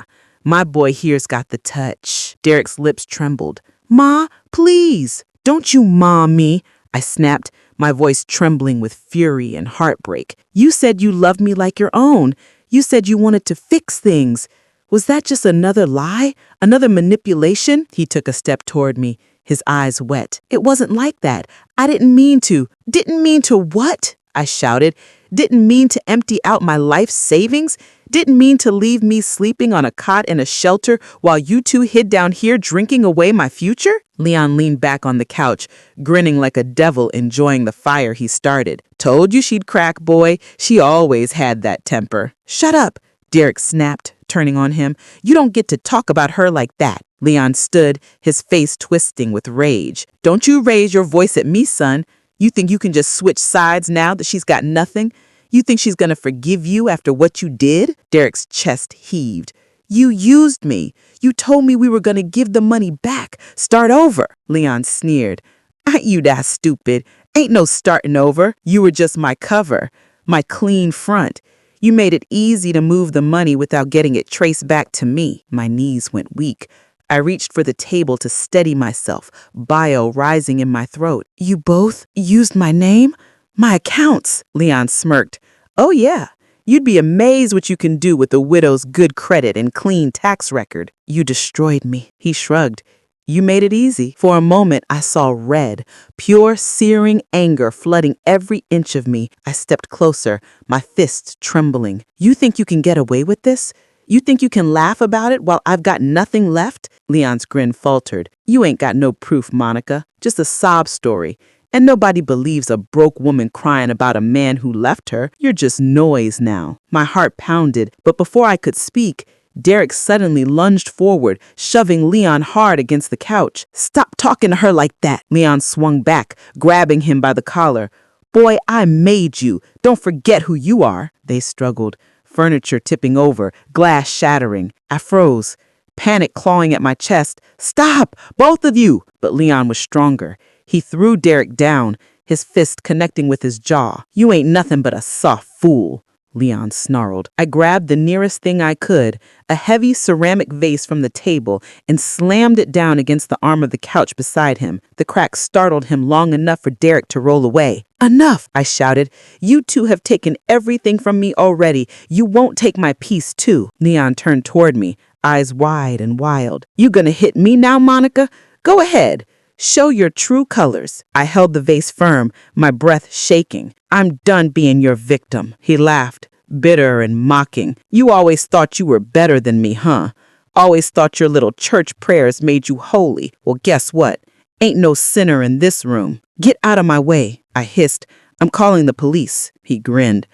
My boy here's got the touch." Derek's lips trembled. "Ma, please, don't you ma me," I snapped, my voice trembling with fury and heartbreak. "You said you loved me like your own. You said you wanted to fix things. Was that just another lie? Another manipulation?" He took a step toward me, his eyes wet. "It wasn't like that. I didn't mean to." "Didn't mean to what?" I shouted. "Didn't mean to empty out my life savings? Didn't mean to leave me sleeping on a cot in a shelter while you two hid down here drinking away my future?" Leon leaned back on the couch, grinning like a devil enjoying the fire he started. "Told you she'd crack, boy. She always had that temper." "Shut up," Derek snapped, turning on him. "You don't get to talk about her like that." Leon stood, his face twisting with rage. "Don't you raise your voice at me, son. You think you can just switch sides now that she's got nothing? You think she's gonna forgive you after what you did?" Derek's chest heaved. "You used me. You told me we were gonna give the money back, start over." Leon sneered. "Ain't you that stupid? Ain't no starting over. You were just my cover, my clean front. You made it easy to move the money without getting it traced back to me." My knees went weak. I reached for the table to steady myself, bile rising in my throat. "You both used my name? My accounts?" Leon smirked. "Oh yeah. You'd be amazed what you can do with a widow's good credit and clean tax record." "You destroyed me." He shrugged. "You made it easy." For a moment, I saw red, pure, searing anger flooding every inch of me. I stepped closer, my fists trembling. "You think you can get away with this? You think you can laugh about it while I've got nothing left?" Leon's grin faltered. "You ain't got no proof, Monica. Just a sob story. And nobody believes a broke woman crying about a man who left her. You're just noise now." My heart pounded, but before I could speak, Derek suddenly lunged forward, shoving Leon hard against the couch. "Stop talking to her like that." Leon swung back, grabbing him by the collar. "Boy, I made you. Don't forget who you are." They struggled, furniture tipping over, glass shattering. I froze, panic clawing at my chest. "Stop, both of you!" But Leon was stronger. He threw Derek down, his fist connecting with his jaw. "You ain't nothing but a soft fool," Leon snarled. I grabbed the nearest thing I could, a heavy ceramic vase from the table, and slammed it down against the arm of the couch beside him. The crack startled him long enough for Derek to roll away. "Enough," I shouted. "You two have taken everything from me already. You won't take my peace, too." Leon turned toward me, eyes wide and wild. "You gonna hit me now, Monica? Go ahead. Show your true colors." I held the vase firm, my breath shaking. "I'm done being your victim." He laughed, bitter and mocking. "You always thought you were better than me, huh? Always thought your little church prayers made you holy. Well, guess what? Ain't no sinner in this room. Get out of my way," I hissed. "I'm calling the police." He grinned.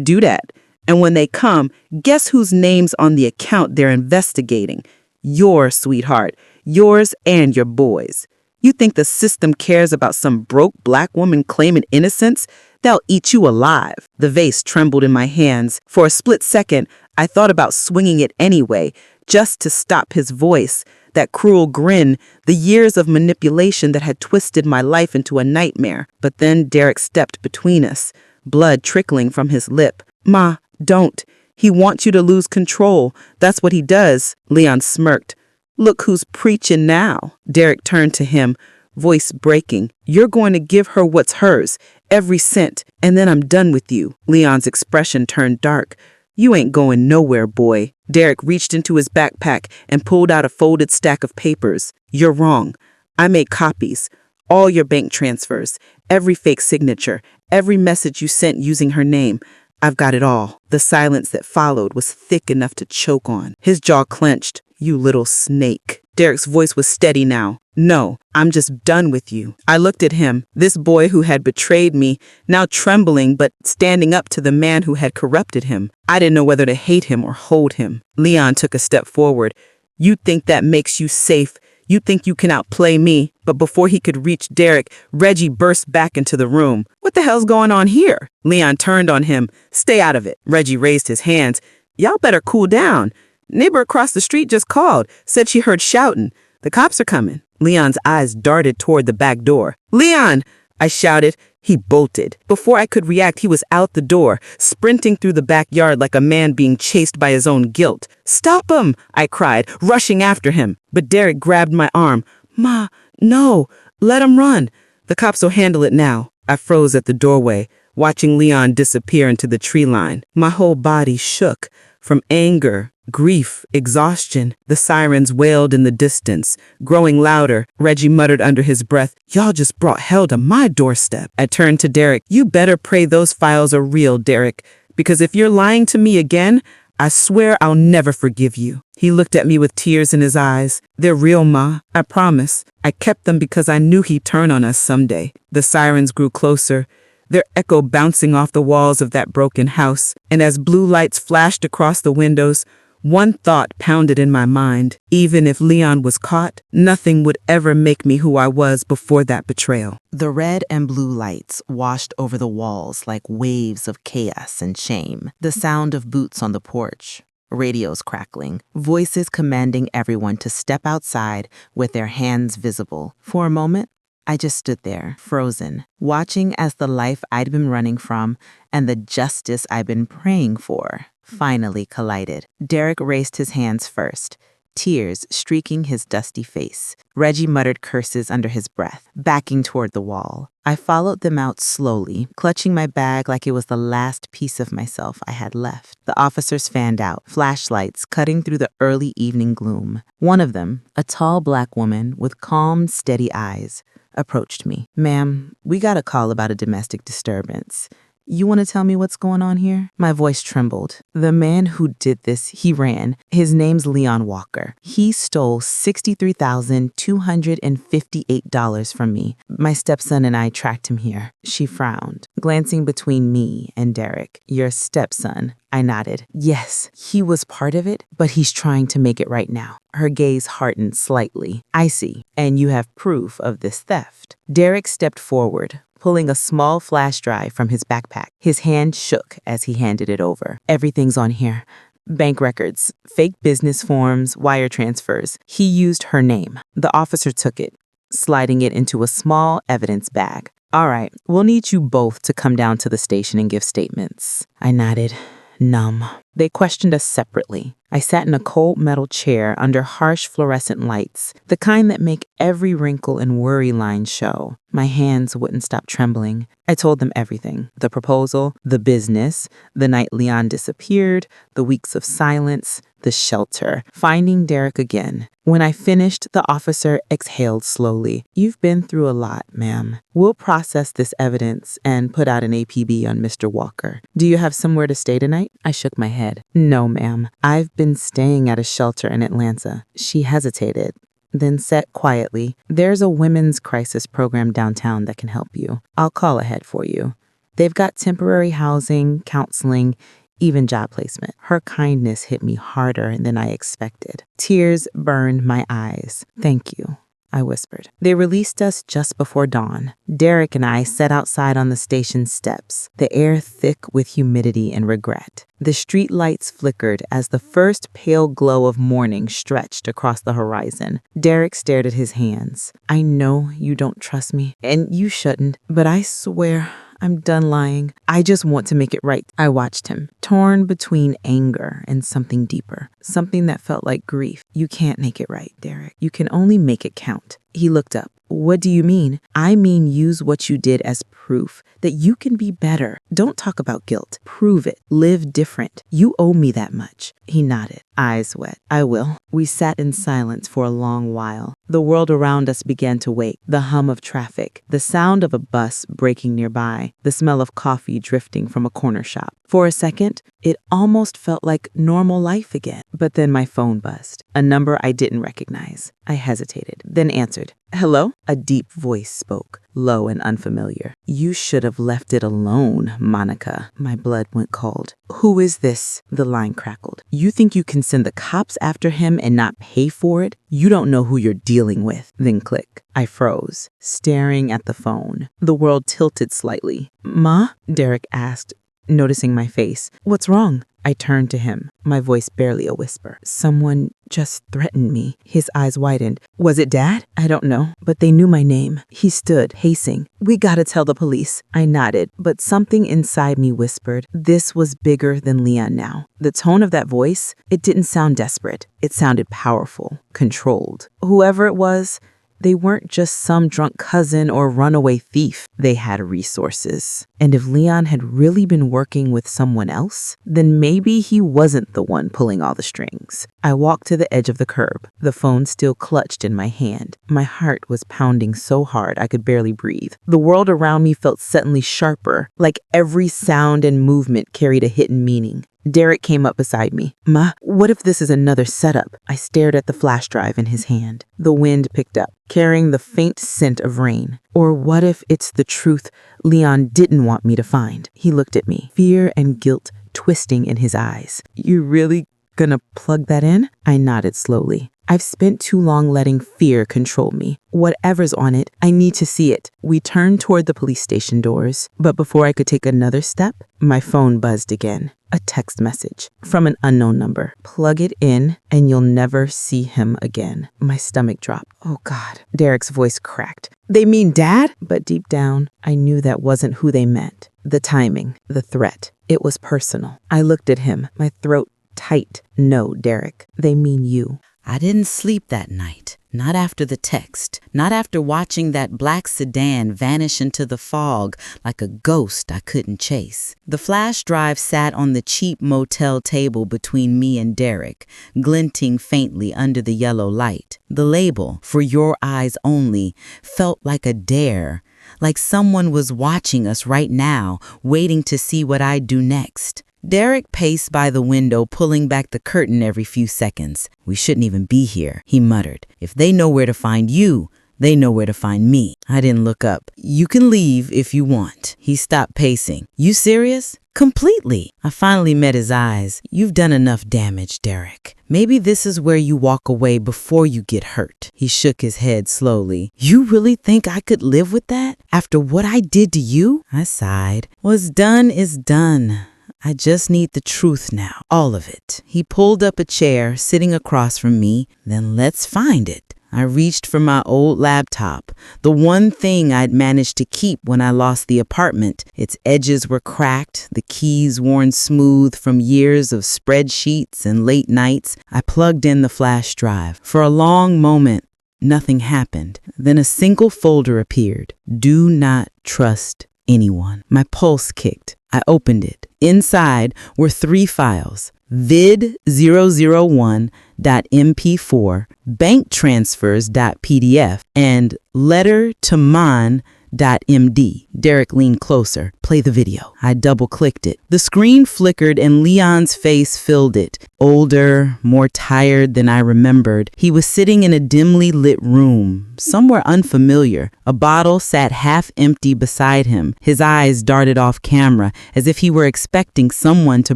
"Do that, And when they come, guess whose name's on the account they're investigating? Yours, sweetheart. Yours and your boys. You think the system cares about some broke black woman claiming innocence? They'll eat you alive. The vase trembled in my hands. For a split second, I thought about swinging it anyway, just to stop his voice. That cruel grin, the years of manipulation that had twisted my life into a nightmare. But then Derek stepped between us, blood trickling from his lip. Ma, don't. He wants you to lose control. That's what he does. Leon smirked. Look who's preaching now. Derek turned to him, voice breaking. You're going to give her what's hers, every cent, and then I'm done with you. Leon's expression turned dark. You ain't going nowhere, boy. Derek reached into his backpack and pulled out a folded stack of papers. You're wrong. I made copies. All your bank transfers, every fake signature, every message you sent using her name. I've got it all. The silence that followed was thick enough to choke on. His jaw clenched. You little snake. Derek's voice was steady now. No, I'm just done with you. I looked at him, this boy who had betrayed me, now trembling but standing up to the man who had corrupted him. I didn't know whether to hate him or hold him. Leon took a step forward. You think that makes you safe. You think you can outplay me. But before he could reach Derek, Reggie burst back into the room. What the hell's going on here? Leon turned on him. Stay out of it. Reggie raised his hands. Y'all better cool down. Neighbor across the street just called, said she heard shouting. The cops are coming. Leon's eyes darted toward the back door. Leon! I shouted. He bolted. Before I could react, he was out the door, sprinting through the backyard like a man being chased by his own guilt. Stop him! I cried, rushing after him. But Derek grabbed my arm. Ma, no, let him run. The cops will handle it now. I froze at the doorway, watching Leon disappear into the tree line. My whole body shook from anger, grief, exhaustion. The sirens wailed in the distance, growing louder. Reggie muttered under his breath, Y'all just brought hell to my doorstep. I turned to Derek. You better pray those files are real, Derek, because if you're lying to me again, I swear I'll never forgive you. He looked at me with tears in his eyes. They're real, Ma. I promise. I kept them because I knew he'd turn on us someday. The sirens grew closer, their echo bouncing off the walls of that broken house. And as blue lights flashed across the windows, one thought pounded in my mind. Even if Leon was caught, nothing would ever make me who I was before that betrayal. The red and blue lights washed over the walls like waves of chaos and shame. The sound of boots on the porch, radios crackling, voices commanding everyone to step outside with their hands visible. For a moment, I just stood there, frozen, watching as the life I'd been running from and the justice I'd been praying for finally collided. Derek raised his hands first, tears streaking his dusty face. Reggie muttered curses under his breath, backing toward the wall. I followed them out slowly, clutching my bag like it was the last piece of myself I had left. The officers fanned out, flashlights cutting through the early evening gloom. One of them, a tall black woman with calm, steady eyes, approached me. Ma'am, we got a call about a domestic disturbance. You want to tell me what's going on here? My voice trembled. The man who did this, he ran. His name's Leon Walker. He stole $63,258 from me. My stepson and I tracked him here. She frowned, glancing between me and Derek. Your stepson? I nodded. Yes, he was part of it, but he's trying to make it right now. Her gaze hardened slightly. I see. And you have proof of this theft. Derek stepped forward, pulling a small flash drive from his backpack. His hand shook as he handed it over. Everything's on here. Bank records, fake business forms, wire transfers. He used her name. The officer took it, sliding it into a small evidence bag. All right, we'll need you both to come down to the station and give statements. I nodded, numb. They questioned us separately. I sat in a cold metal chair under harsh fluorescent lights, the kind that make every wrinkle and worry line show. My hands wouldn't stop trembling. I told them everything. The proposal, the business, the night Leon disappeared, the weeks of silence, the shelter, finding Derek again. When I finished, the officer exhaled slowly. You've been through a lot, ma'am. We'll process this evidence and put out an APB on Mr. Walker. Do you have somewhere to stay tonight? I shook my head. No, ma'am. I've been staying at a shelter in Atlanta. She hesitated, then said quietly, There's a women's crisis program downtown that can help you. I'll call ahead for you. They've got temporary housing, counseling, even job placement. Her kindness hit me harder than I expected. Tears burned my eyes. "Thank you," I whispered. They released us just before dawn. Derek and I sat outside on the station steps, the air thick with humidity and regret. The street lights flickered as the first pale glow of morning stretched across the horizon. Derek stared at his hands. "I know you don't trust me, and you shouldn't, but I swear I'm done lying. I just want to make it right." I watched him, torn between anger and something deeper, something that felt like grief. "You can't make it right, Derek. You can only make it count." He looked up. "What do you mean?" "I mean use what you did as proof that you can be better. Don't talk about guilt. Prove it. Live different. You owe me that much." He nodded, eyes wet. "I will." We sat in silence for a long while. The world around us began to wake. The hum of traffic, the sound of a bus braking nearby, the smell of coffee drifting from a corner shop. For a second, it almost felt like normal life again. But then my phone buzzed, a number I didn't recognize. I hesitated, then answered. "Hello?" A deep voice spoke, low and unfamiliar. "You should have left it alone, Monica." My blood went cold. "Who is this?" The line crackled. "You think you can send the cops after him and not pay for it? You don't know who you're dealing with." Then click. I froze, staring at the phone. The world tilted slightly. "Ma?" Derek asked, noticing my face. "What's wrong?" I turned to him, my voice barely a whisper. "Someone just threatened me." His eyes widened. "Was it Dad?" "I don't know, but they knew my name." He stood, pacing. "We gotta tell the police." I nodded, but something inside me whispered, this was bigger than Leon now. The tone of that voice, it didn't sound desperate. It sounded powerful, controlled. Whoever it was, they weren't just some drunk cousin or runaway thief. They had resources. And if Leon had really been working with someone else, then maybe he wasn't the one pulling all the strings. I walked to the edge of the curb, the phone still clutched in my hand. My heart was pounding so hard I could barely breathe. The world around me felt suddenly sharper, like every sound and movement carried a hidden meaning. Derek came up beside me. "Ma, what if this is another setup?" I stared at the flash drive in his hand. The wind picked up, carrying the faint scent of rain. Or what if it's the truth Leon didn't want me to find? He looked at me, fear and guilt twisting in his eyes. "You really gonna plug that in?" I nodded slowly. "I've spent too long letting fear control me. Whatever's on it, I need to see it." We turned toward the police station doors, but before I could take another step, my phone buzzed again. A text message from an unknown number. "Plug it in and you'll never see him again." My stomach dropped. "Oh God." Derek's voice cracked. "They mean Dad?" But deep down, I knew that wasn't who they meant. The timing, the threat, it was personal. I looked at him, my throat tight. "No, Derek, they mean you." I didn't sleep that night. Not after the text. Not after watching that black sedan vanish into the fog like a ghost I couldn't chase. The flash drive sat on the cheap motel table between me and Derek, glinting faintly under the yellow light. The label, "For Your Eyes Only," felt like a dare, like someone was watching us right now, waiting to see what I'd do next. Derek paced by the window, pulling back the curtain every few seconds. "We shouldn't even be here," he muttered. "If they know where to find you, they know where to find me." I didn't look up. "You can leave if you want." He stopped pacing. "You serious?" "Completely." I finally met his eyes. "You've done enough damage, Derek. Maybe this is where you walk away before you get hurt." He shook his head slowly. "You really think I could live with that? After what I did to you?" I sighed. "What's done is done. I just need the truth now, all of it." He pulled up a chair, sitting across from me. "Then let's find it." I reached for my old laptop, the one thing I'd managed to keep when I lost the apartment. Its edges were cracked, the keys worn smooth from years of spreadsheets and late nights. I plugged in the flash drive. For a long moment, nothing happened. Then a single folder appeared. "Do not trust anyone." My pulse kicked. I opened it. Inside were 3 files: vid001.mp4, banktransfers.pdf, and letter to man Savannah.md. Derek leaned closer. Play the video. I double-clicked it. The screen flickered and Leon's face filled it. Older, more tired than I remembered. He was sitting in a dimly lit room, somewhere unfamiliar. A bottle sat half empty beside him. His eyes darted off camera as if he were expecting someone to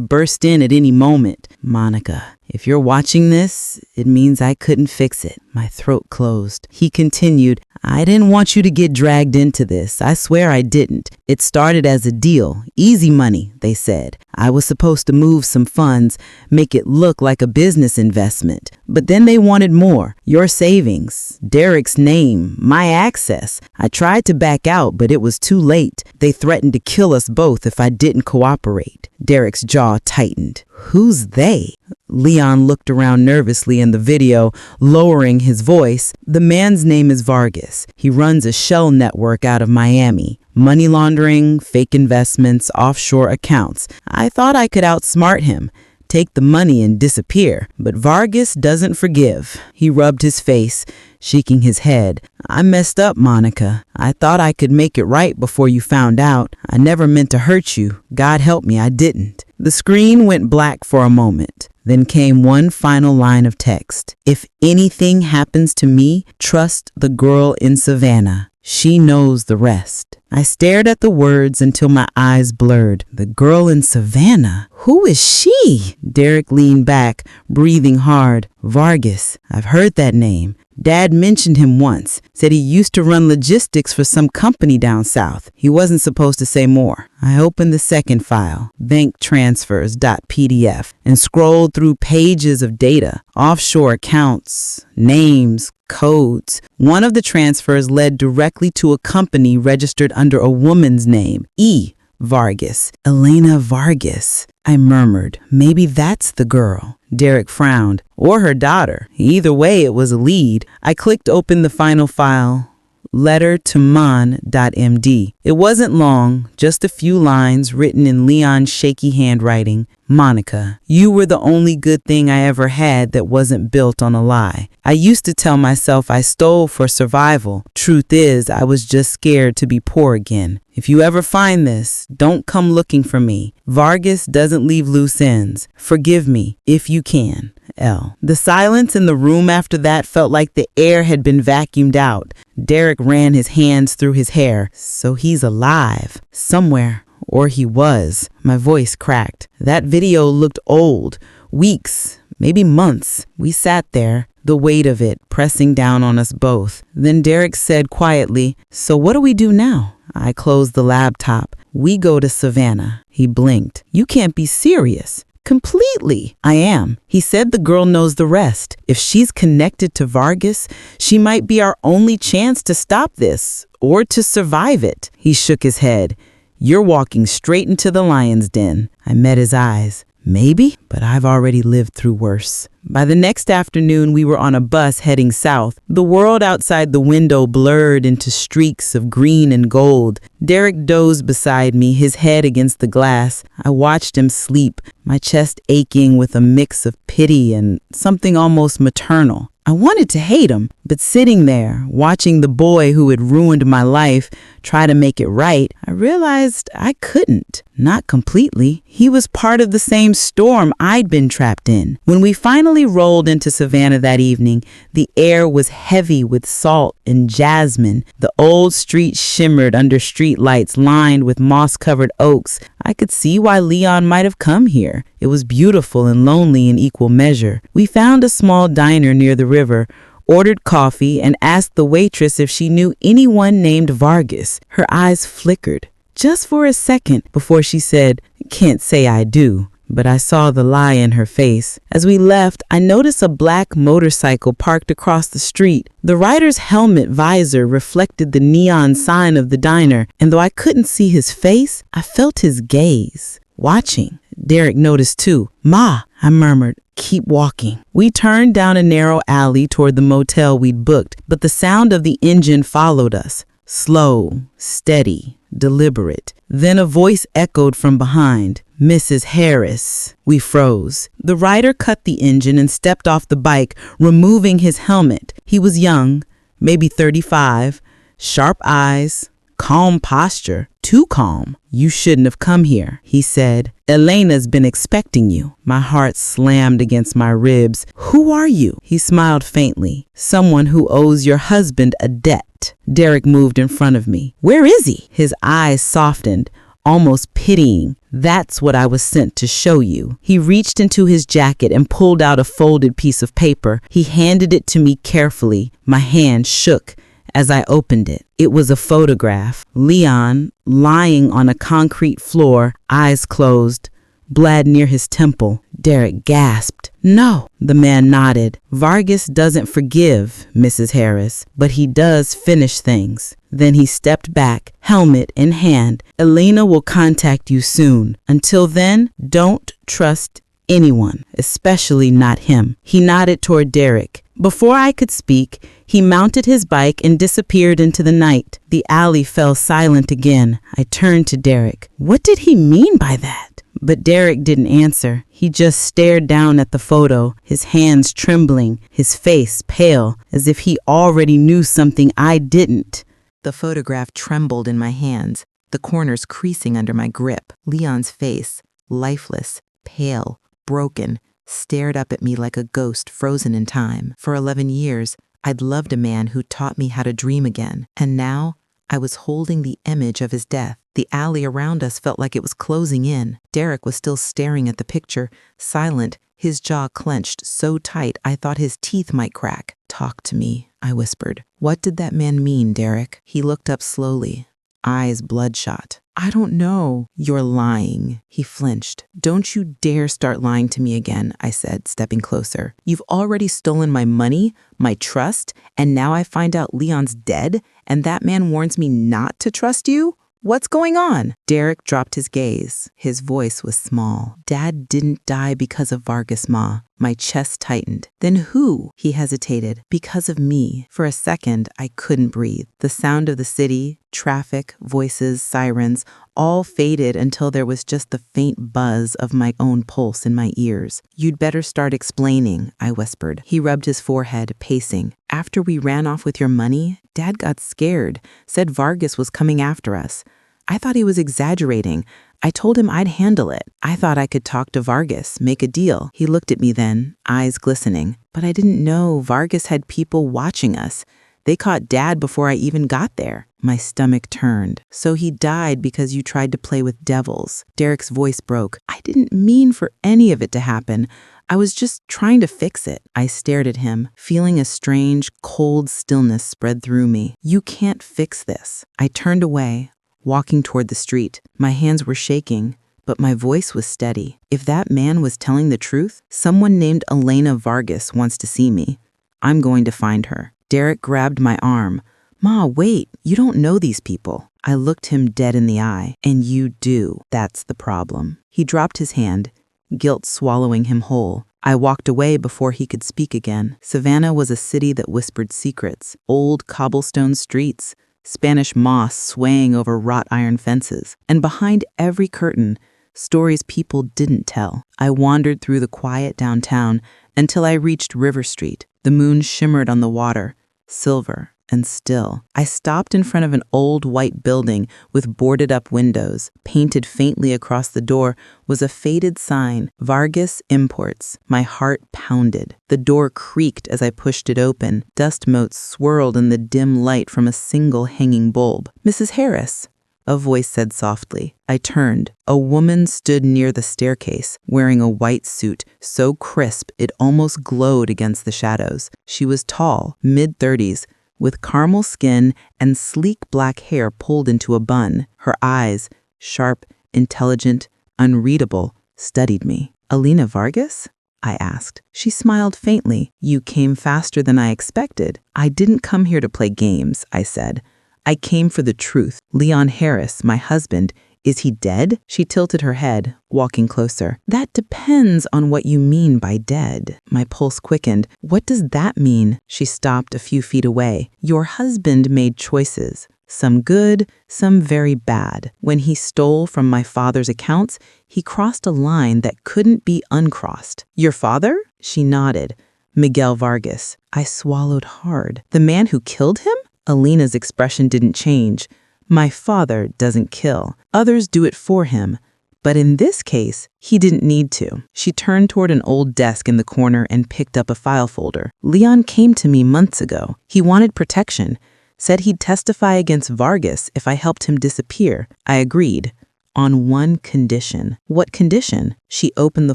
burst in at any moment. Monica, if you're watching this, it means I couldn't fix it. My throat closed. He continued, I didn't want you to get dragged into this. I swear I didn't. It started as a deal. Easy money, they said. I was supposed to move some funds, make it look like a business investment. But then they wanted more. Your savings, Derek's name, my access. I tried to back out, but it was too late. They threatened to kill us both if I didn't cooperate. Derek's jaw tightened. Who's they? Leon looked around nervously in the video, lowering his voice. The man's name is Vargas. He runs a shell network out of Miami. Money laundering, fake investments, offshore accounts. I thought I could outsmart him, take the money and disappear. But Vargas doesn't forgive. He rubbed his face, shaking his head. I messed up, Monica. I thought I could make it right before you found out. I never meant to hurt you. God help me, I didn't. The screen went black for a moment. Then came one final line of text. If anything happens to me, trust the girl in Savannah. She knows the rest. I stared at the words until my eyes blurred. The girl in Savannah? Who is she? Derek leaned back, breathing hard. Vargas. I've heard that name. Dad mentioned him once, said he used to run logistics for some company down south. He wasn't supposed to say more. I opened the second file, banktransfers.pdf, and scrolled through pages of data, offshore accounts, names, codes. One of the transfers led directly to a company registered under a woman's name, E. Vargas. Elena Vargas. I murmured, maybe that's the girl. Derek frowned. Or her daughter. Either way, it was a lead. I clicked open the final file. Letter to Mon.md. It wasn't long, just a few lines written in Leon's shaky handwriting. Monica, you were the only good thing I ever had that wasn't built on a lie. I used to tell myself I stole for survival. Truth is, I was just scared to be poor again. If you ever find this, don't come looking for me. Vargas doesn't leave loose ends. Forgive me, if you can. L. The silence in the room after that felt like the air had been vacuumed out. Derek ran his hands through his hair. So he's alive. Somewhere. Or he was. My voice cracked. That video looked old. Weeks, maybe months. We sat there, the weight of it pressing down on us both. Then Derek said quietly, so what do we do now? I closed the laptop. We go to Savannah. He blinked. You can't be serious. Completely. I am. He said the girl knows the rest. If she's connected to Vargas, she might be our only chance to stop this or to survive it. He shook his head. You're walking straight into the lion's den. I met his eyes. Maybe, but I've already lived through worse. By the next afternoon, we were on a bus heading south. The world outside the window blurred into streaks of green and gold. Derek dozed beside me, his head against the glass. I watched him sleep, my chest aching with a mix of pity and something almost maternal. I wanted to hate him, but sitting there, watching the boy who had ruined my life try to make it right, I realized I couldn't. Not completely. He was part of the same storm I'd been trapped in. When we finally rolled into Savannah that evening, the air was heavy with salt and jasmine. The old street shimmered under street lights lined with moss-covered oaks. I could see why Leon might have come here. It was beautiful and lonely in equal measure. We found a small diner near the river, ordered coffee, and asked the waitress if she knew anyone named Vargas. Her eyes flickered, just for a second, before she said, "Can't say I do." But I saw the lie in her face. As we left, I noticed a black motorcycle parked across the street. The rider's helmet visor reflected the neon sign of the diner, and though I couldn't see his face, I felt his gaze, watching. Derek noticed too. "Ma," I murmured, "keep walking." We turned down a narrow alley toward the motel we'd booked, but the sound of the engine followed us. Slow, steady, deliberate. Then a voice echoed from behind. "Mrs. Harris." We froze. The rider cut the engine and stepped off the bike, removing his helmet. He was young, maybe 35, sharp eyes, calm posture, too calm. "You shouldn't have come here," he said. "Elena's been expecting you." My heart slammed against my ribs. "Who are you?" He smiled faintly. "Someone who owes your husband a debt." Derek moved in front of me. "Where is he?" His eyes softened, almost pitying. "That's what I was sent to show you." He reached into his jacket and pulled out a folded piece of paper. He handed it to me carefully. My hand shook as I opened it. It was a photograph. Leon, lying on a concrete floor, eyes closed, blood near his temple. Derek gasped. "No." The man nodded. "Vargas doesn't forgive, Mrs. Harris, but he does finish things." Then he stepped back, helmet in hand. "Elena will contact you soon. Until then, don't trust anyone, especially not him." He nodded toward Derek. Before I could speak, he mounted his bike and disappeared into the night. The alley fell silent again. I turned to Derek. What did he mean by that? But Derek didn't answer. He just stared down at the photo, his hands trembling, his face pale, as if he already knew something I didn't. The photograph trembled in my hands, the corners creasing under my grip. Leon's face, lifeless, pale, broken, stared up at me like a ghost frozen in time. For 11 years, I'd loved a man who taught me how to dream again, and now I was holding the image of his death. The alley around us felt like it was closing in. Derek was still staring at the picture, silent, his jaw clenched so tight I thought his teeth might crack. "Talk to me," I whispered. "What did that man mean, Derek?" He looked up slowly, eyes bloodshot. "I don't know." "You're lying." He flinched. "Don't you dare start lying to me again," I said, stepping closer. "You've already stolen my money, my trust, and now I find out Leon's dead, and that man warns me not to trust you? What's going on?" Derek dropped his gaze. His voice was small. "Dad didn't die because of Vargas, Ma." My chest tightened. "Then who?" He hesitated. "Because of me." For a second, I couldn't breathe. The sound of the city, traffic, voices, sirens, all faded until there was just the faint buzz of my own pulse in my ears. "You'd better start explaining," I whispered. He rubbed his forehead, pacing. "After we ran off with your money, Dad got scared, said Vargas was coming after us. I thought he was exaggerating. I told him I'd handle it. I thought I could talk to Vargas, make a deal." He looked at me then, eyes glistening. "But I didn't know Vargas had people watching us. They caught Dad before I even got there." My stomach turned. "So he died because you tried to play with devils." Derek's voice broke. "I didn't mean for any of it to happen. I was just trying to fix it." I stared at him, feeling a strange, cold stillness spread through me. "You can't fix this." I turned away, walking toward the street. My hands were shaking, but my voice was steady. If that man was telling the truth, someone named Elena Vargas wants to see me. I'm going to find her. Derek grabbed my arm. "Ma, wait, you don't know these people." I looked him dead in the eye. "And you do. That's the problem." He dropped his hand, guilt swallowing him whole. I walked away before he could speak again. Savannah was a city that whispered secrets. Old cobblestone streets, Spanish moss swaying over wrought iron fences, and behind every curtain, stories people didn't tell. I wandered through the quiet downtown until I reached River Street. The moon shimmered on the water, silver and still. I stopped in front of an old white building with boarded-up windows. Painted faintly across the door was a faded sign, Vargas Imports. My heart pounded. The door creaked as I pushed it open. Dust motes swirled in the dim light from a single hanging bulb. "Mrs. Harris," a voice said softly. I turned. A woman stood near the staircase, wearing a white suit so crisp it almost glowed against the shadows. She was tall, mid-30s, with caramel skin and sleek black hair pulled into a bun. Her eyes, sharp, intelligent, unreadable, studied me. "Elena Vargas?" I asked. She smiled faintly. "You came faster than I expected." "I didn't come here to play games," I said. "I came for the truth. Leon Harris, my husband, is he dead?" She tilted her head, walking closer. "That depends on what you mean by dead." My pulse quickened. "What does that mean?" She stopped a few feet away. "Your husband made choices. Some good, some very bad. When he stole from my father's accounts, he crossed a line that couldn't be uncrossed." "Your father?" She nodded. "Miguel Vargas." I swallowed hard. "The man who killed him?" Elena's expression didn't change, My father doesn't kill. Others do it for him. But in this case, he didn't need to. She turned toward an old desk in the corner and picked up a file folder. Leon came to me months ago. He wanted protection, said he'd testify against Vargas if I helped him disappear. I agreed. On one condition. What condition? She opened the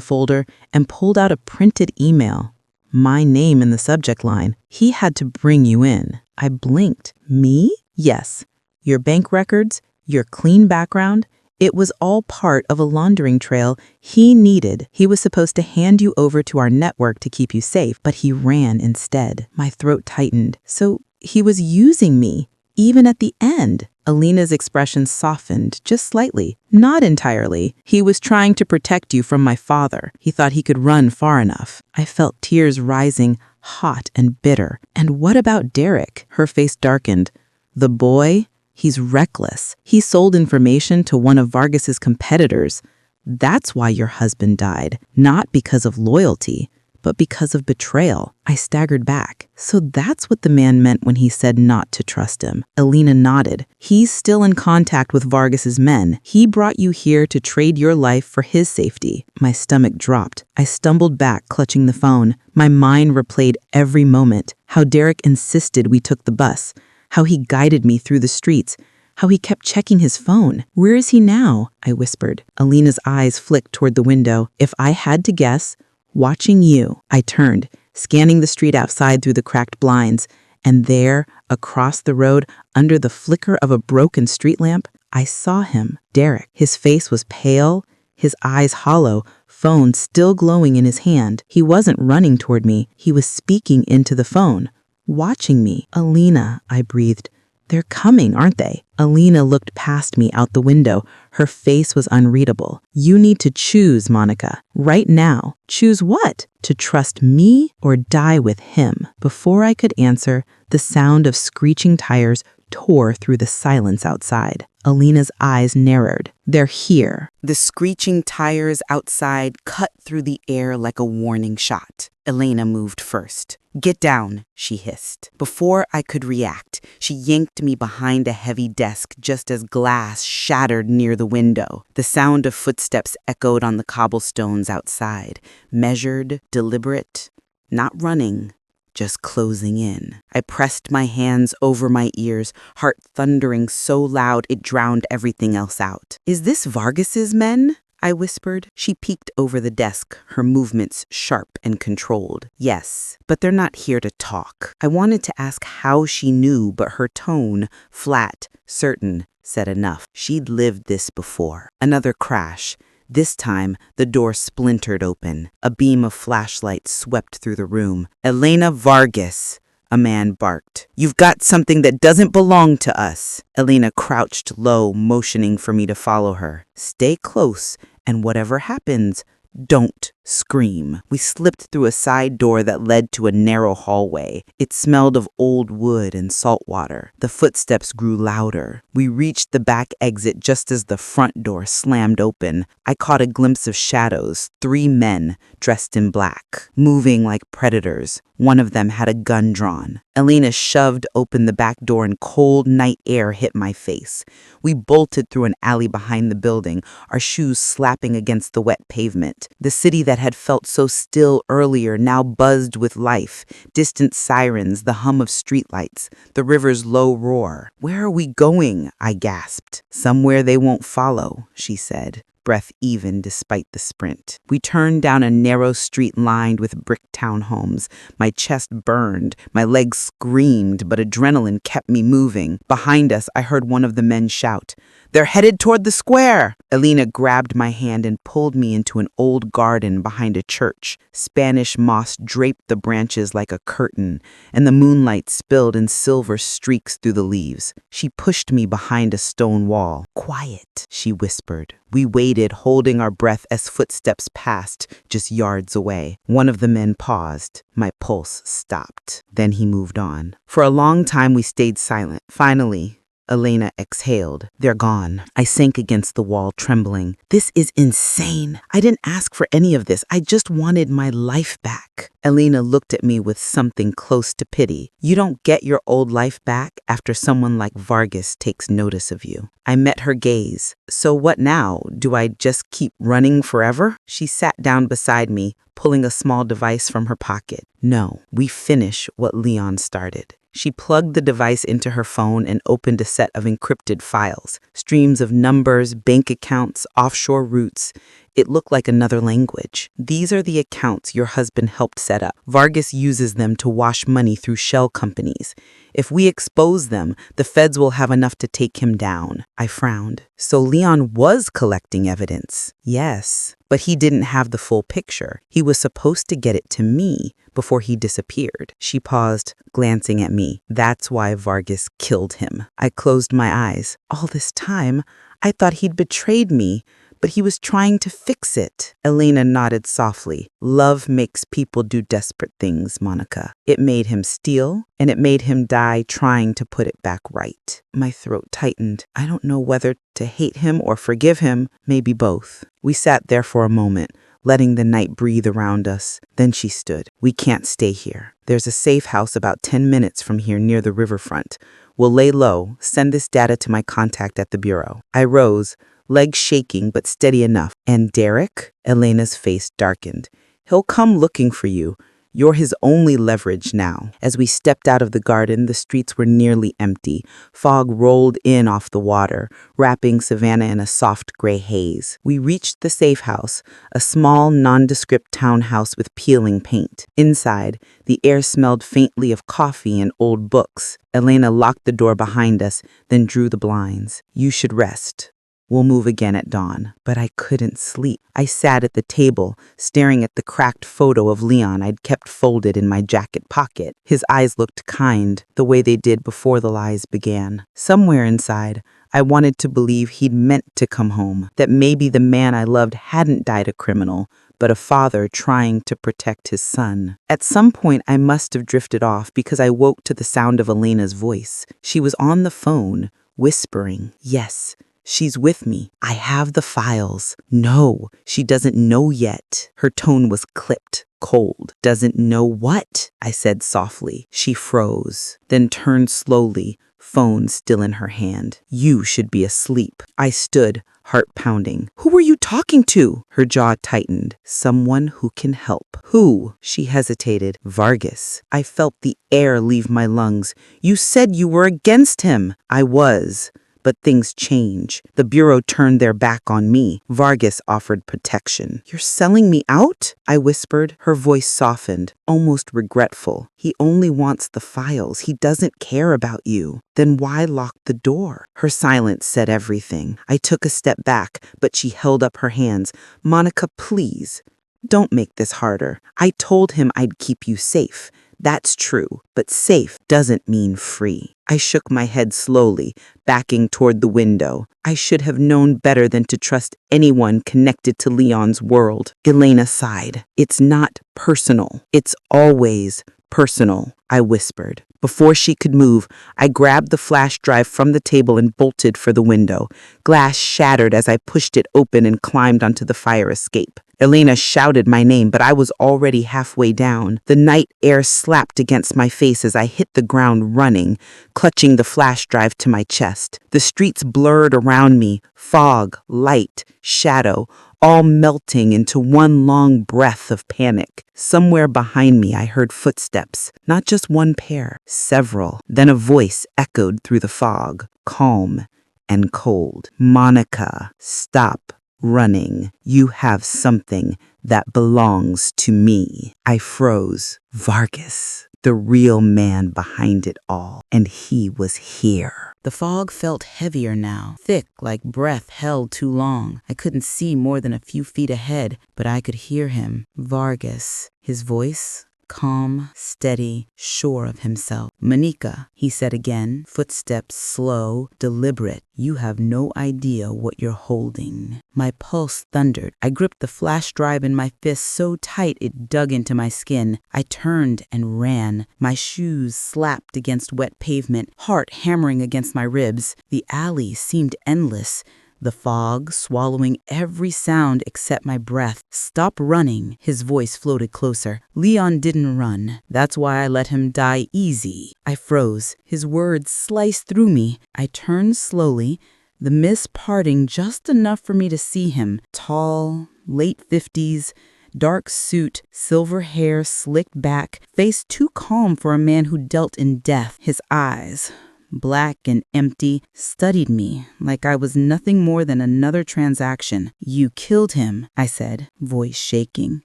folder and pulled out a printed email. My name in the subject line. He had to bring you in. I blinked. Me? Yes. Your bank records, your clean background. It was all part of a laundering trail he needed. He was supposed to hand you over to our network to keep you safe, but he ran instead. My throat tightened. So he was using me, even at the end. Alina's expression softened just slightly, not entirely. He was trying to protect you from my father. He thought he could run far enough. I felt tears rising, hot and bitter. And what about Derek? Her face darkened. The boy? He's reckless. He sold information to one of Vargas's competitors. That's why your husband died, not because of loyalty, but because of betrayal. I staggered back. So that's what the man meant when he said not to trust him. Alina nodded. He's still in contact with Vargas's men. He brought you here to trade your life for his safety. My stomach dropped. I stumbled back, clutching the phone. My mind replayed every moment. How Derek insisted we took the bus. How he guided me through the streets. How he kept checking his phone. Where is he now? I whispered. Alina's eyes flicked toward the window. If I had to guess, watching you. I turned, scanning the street outside through the cracked blinds. And there, across the road, under the flicker of a broken street lamp, I saw him, Derek. His face was pale, his eyes hollow, phone still glowing in his hand. He wasn't running toward me. He was speaking into the phone. Watching me. Alina, I breathed. They're coming, aren't they? Alina looked past me out the window. Her face was unreadable. You need to choose, Monica. Right now. Choose what? To trust me or die with him. Before I could answer, the sound of screeching tires tore through the silence outside. Alina's eyes narrowed. They're here. The screeching tires outside cut through the air like a warning shot. Elena moved first. Get down, she hissed. Before I could react, she yanked me behind a heavy desk just as glass shattered near the window. The sound of footsteps echoed on the cobblestones outside, measured, deliberate, not running, just closing in. I pressed my hands over my ears, heart thundering so loud it drowned everything else out. Is this Vargas's men? I whispered. She peeked over the desk, her movements sharp and controlled. Yes, but they're not here to talk. I wanted to ask how she knew, but her tone, flat, certain, said enough. She'd lived this before. Another crash. This time, the door splintered open. A beam of flashlight swept through the room. Elena Vargas, a man barked. You've got something that doesn't belong to us. Elena crouched low, motioning for me to follow her. Stay close, and whatever happens, don't scream. We slipped through a side door that led to a narrow hallway. It smelled of old wood and salt water. The footsteps grew louder. We reached the back exit just as the front door slammed open. I caught a glimpse of shadows, 3 men dressed in black, moving like predators. One of them had a gun drawn. Elena shoved open the back door and cold night air hit my face. We bolted through an alley behind the building, our shoes slapping against the wet pavement. The city that had felt so still earlier now buzzed with life. Distant sirens, the hum of streetlights, the river's low roar. Where are we going? I gasped. Somewhere they won't follow, she said, breath even despite the sprint. We turned down a narrow street lined with brick townhomes. My chest burned, my legs screamed, but adrenaline kept me moving. Behind us, I heard one of the men shout, "They're headed toward the square!" Elena grabbed my hand and pulled me into an old garden behind a church. Spanish moss draped the branches like a curtain, and the moonlight spilled in silver streaks through the leaves. She pushed me behind a stone wall. "Quiet," she whispered. We waited, holding our breath as footsteps passed just yards away. One of the men paused. My pulse stopped. Then he moved on. For a long time, we stayed silent. Finally, Elena exhaled. They're gone. I sank against the wall, trembling. This is insane. I didn't ask for any of this. I just wanted my life back. Elena looked at me with something close to pity. You don't get your old life back after someone like Vargas takes notice of you. I met her gaze. So what now? Do I just keep running forever? She sat down beside me, pulling a small device from her pocket. No, we finish what Leon started. She plugged the device into her phone and opened a set of encrypted files, streams of numbers, bank accounts, offshore routes. It looked like another language. These are the accounts your husband helped set up. Vargas uses them to wash money through shell companies. If we expose them, the feds will have enough to take him down. I frowned. So Leon was collecting evidence. Yes, but he didn't have the full picture. He was supposed to get it to me before he disappeared. She paused, glancing at me. That's why Vargas killed him. I closed my eyes. All this time, I thought he'd betrayed me, but he was trying to fix it. Elena nodded softly. Love makes people do desperate things, Monica. It made him steal, and it made him die trying to put it back right. My throat tightened. I don't know whether to hate him or forgive him, maybe both. We sat there for a moment, letting the night breathe around us. Then she stood. We can't stay here. There's a safe house about 10 minutes from here near the riverfront. We'll lay low, send this data to my contact at the bureau. I rose, legs shaking but steady enough. And Derek? Elena's face darkened. He'll come looking for you. You're his only leverage now. As we stepped out of the garden, the streets were nearly empty. Fog rolled in off the water, wrapping Savannah in a soft gray haze. We reached the safe house, a small, nondescript townhouse with peeling paint. Inside, the air smelled faintly of coffee and old books. Elena locked the door behind us, then drew the blinds. You should rest. We'll move again at dawn. But I couldn't sleep. I sat at the table, staring at the cracked photo of Leon I'd kept folded in my jacket pocket. His eyes looked kind, the way they did before the lies began. Somewhere inside, I wanted to believe he'd meant to come home, that maybe the man I loved hadn't died a criminal, but a father trying to protect his son. At some point, I must have drifted off because I woke to the sound of Elena's voice. She was on the phone, whispering, "Yes, she's with me. I have the files." "No, she doesn't know yet." Her tone was clipped, cold. "Doesn't know what?" I said softly. She froze, then turned slowly, phone still in her hand. "You should be asleep." I stood, heart pounding. "Who were you talking to?" Her jaw tightened. "Someone who can help." "Who?" She hesitated. "Vargas." I felt the air leave my lungs. "You said you were against him." "I was. But things change. The Bureau turned their back on me. Vargas offered protection." "You're selling me out?" I whispered. Her voice softened, almost regretful. "He only wants the files. He doesn't care about you." "Then why lock the door?" Her silence said everything. I took a step back, but she held up her hands. "Monica, please, don't make this harder. I told him I'd keep you safe. That's true, but safe doesn't mean free." I shook my head slowly, backing toward the window. I should have known better than to trust anyone connected to Leon's world. Elena sighed. "It's not personal. It's always personal," I whispered. Before she could move, I grabbed the flash drive from the table and bolted for the window. Glass shattered as I pushed it open and climbed onto the fire escape. Elena shouted my name, but I was already halfway down. The night air slapped against my face as I hit the ground running, clutching the flash drive to my chest. The streets blurred around me, fog, light, shadow, all melting into one long breath of panic. Somewhere behind me I heard footsteps, not just one pair, several. Then a voice echoed through the fog, calm and cold. "Monica, stop running. You have something that belongs to me." I froze. Vargas, the real man behind it all, and he was here. The fog felt heavier now, thick like breath held too long. I couldn't see more than a few feet ahead, but I could hear him. Vargas. His voice calm, steady, sure of himself. "Monica," he said again, footsteps slow, deliberate. "You have no idea what you're holding." My pulse thundered. I gripped the flash drive in my fist so tight it dug into my skin. I turned and ran. My shoes slapped against wet pavement, heart hammering against my ribs. The alley seemed endless. The fog swallowing every sound except my breath. "Stop running," his voice floated closer. "Leon didn't run. That's why I let him die easy." I froze. His words sliced through me. I turned slowly, the mist parting just enough for me to see him. Tall, late 50s, dark suit, silver hair slicked back, face too calm for a man who dealt in death. His eyes, black and empty, studied me like I was nothing more than another transaction. "You killed him," I said, voice shaking.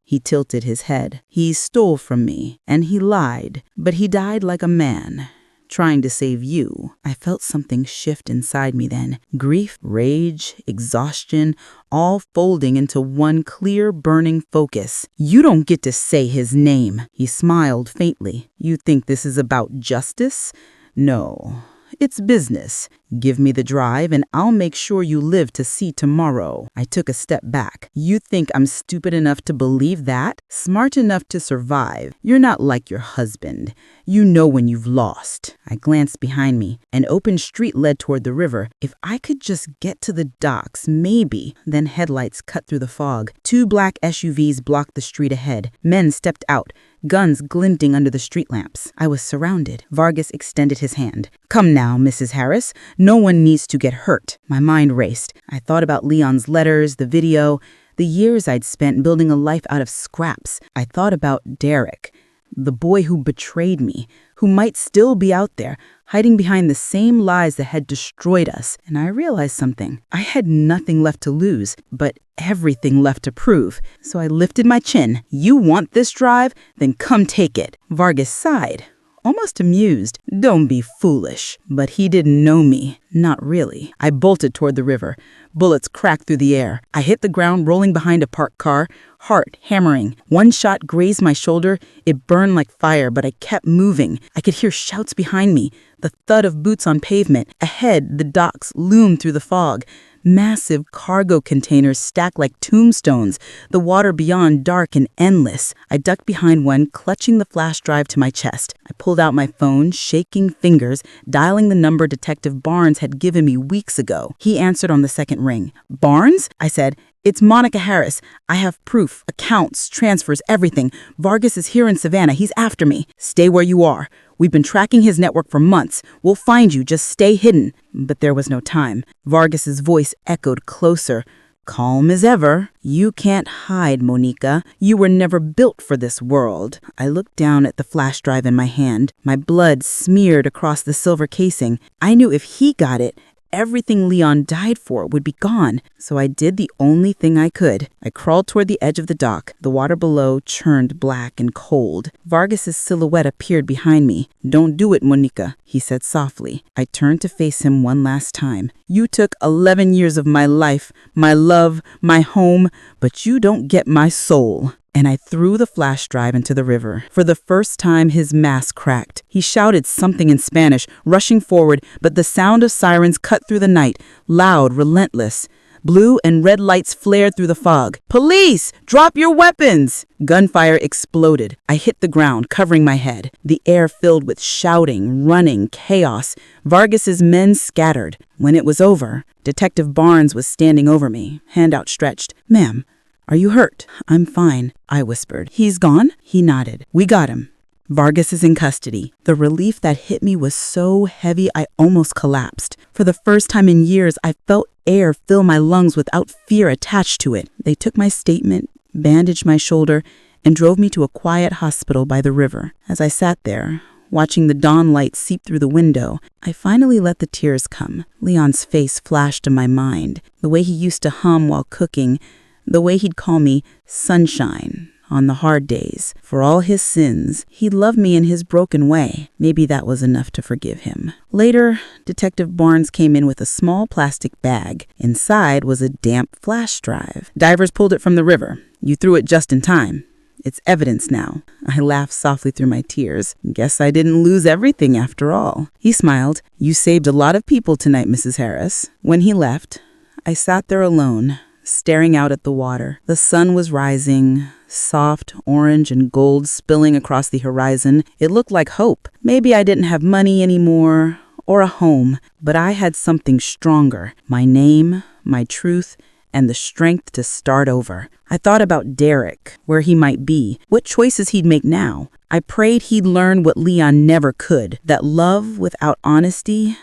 He tilted his head. "He stole from me, and he lied, but he died like a man, trying to save you." I felt something shift inside me then. Grief, rage, exhaustion, all folding into one clear, burning focus. "You don't get to say his name." He smiled faintly. "You think this is about justice? No. It's business. Give me the drive and I'll make sure you live to see tomorrow." I took a step back. "You think I'm stupid enough to believe that? Smart enough to survive? You're not like your husband. You know when you've lost." I glanced behind me. An open street led toward the river. If I could just get to the docks, maybe. Then headlights cut through the fog. 2 black SUVs blocked the street ahead. Men stepped out, guns glinting under the street lamps. I was surrounded. Vargas extended his hand. "Come now, Mrs. Harris. No one needs to get hurt." My mind raced. I thought about Leon's letters, the video, the years I'd spent building a life out of scraps. I thought about Derek, the boy who betrayed me, who might still be out there, hiding behind the same lies that had destroyed us. And I realized something. I had nothing left to lose, but everything left to prove. So I lifted my chin. "You want this drive? Then come take it." Vargas sighed, almost amused. "Don't be foolish." But he didn't know me. Not really. I bolted toward the river. Bullets cracked through the air. I hit the ground rolling behind a parked car, heart hammering. One shot grazed my shoulder. It burned like fire, but I kept moving. I could hear shouts behind me, the thud of boots on pavement. Ahead, the docks loomed through the fog. Massive cargo containers stacked like tombstones, the water beyond dark and endless. I ducked behind one, clutching the flash drive to my chest. I pulled out my phone, shaking fingers, dialing the number Detective Barnes had given me weeks ago. He answered on the second ring. "Barnes?" I said. "It's Monica Harris. I have proof, accounts, transfers, everything. Vargas is here in Savannah. He's after me." "Stay where you are. We've been tracking his network for months. We'll find you. Just stay hidden." But there was no time. Vargas's voice echoed closer, calm as ever. "You can't hide, Monica. You were never built for this world." I looked down at the flash drive in my hand. My blood smeared across the silver casing. I knew if he got it, everything Leon died for would be gone. So I did the only thing I could. I crawled toward the edge of the dock. The water below churned black and cold. Vargas's silhouette appeared behind me. "Don't do it, Monica," he said softly. I turned to face him one last time. "You took 11 years of my life, my love, my home, but you don't get my soul." And I threw the flash drive into the river. For the first time, his mask cracked. He shouted something in Spanish, rushing forward, but the sound of sirens cut through the night, loud, relentless. Blue and red lights flared through the fog. "Police! Drop your weapons!" Gunfire exploded. I hit the ground, covering my head. The air filled with shouting, running, chaos. Vargas's men scattered. When it was over, Detective Barnes was standing over me, hand outstretched. "Ma'am, are you hurt?" "I'm fine," I whispered. "He's gone?" He nodded. "We got him. Vargas is in custody." The relief that hit me was so heavy I almost collapsed. For the first time in years, I felt air fill my lungs without fear attached to it. They took my statement, bandaged my shoulder, and drove me to a quiet hospital by the river. As I sat there, watching the dawn light seep through the window, I finally let the tears come. Leon's face flashed in my mind, the way he used to hum while cooking, the way he'd call me sunshine on the hard days. For all his sins, he loved me in his broken way. Maybe that was enough to forgive him. Later, Detective Barnes came in with a small plastic bag. Inside was a damp flash drive. "Divers pulled it from the river. You threw it just in time. It's evidence now. I laughed softly through my tears. Guess I didn't lose everything after all. He smiled. You saved a lot of people tonight, Mrs. Harris. When he left, I sat there alone, staring out at the water. The sun was rising, soft orange and gold spilling across the horizon. It looked like hope. Maybe I didn't have money anymore or a home, but I had something stronger. My name, my truth, and the strength to start over. I thought about Derek, where he might be, what choices he'd make now. I prayed he'd learn what Leon never could, that love without honesty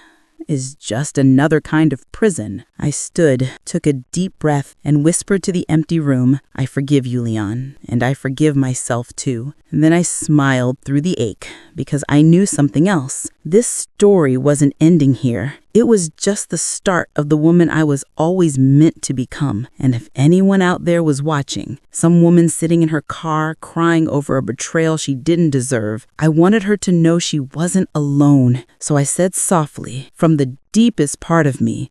is just another kind of prison. I stood, took a deep breath, and whispered to the empty room, I forgive you, Leon, and I forgive myself too. And then I smiled through the ache, because I knew something else. This story wasn't ending here. It was just the start of the woman I was always meant to become. And if anyone out there was watching, some woman sitting in her car crying over a betrayal she didn't deserve, I wanted her to know she wasn't alone. So I said softly, from the deepest part of me,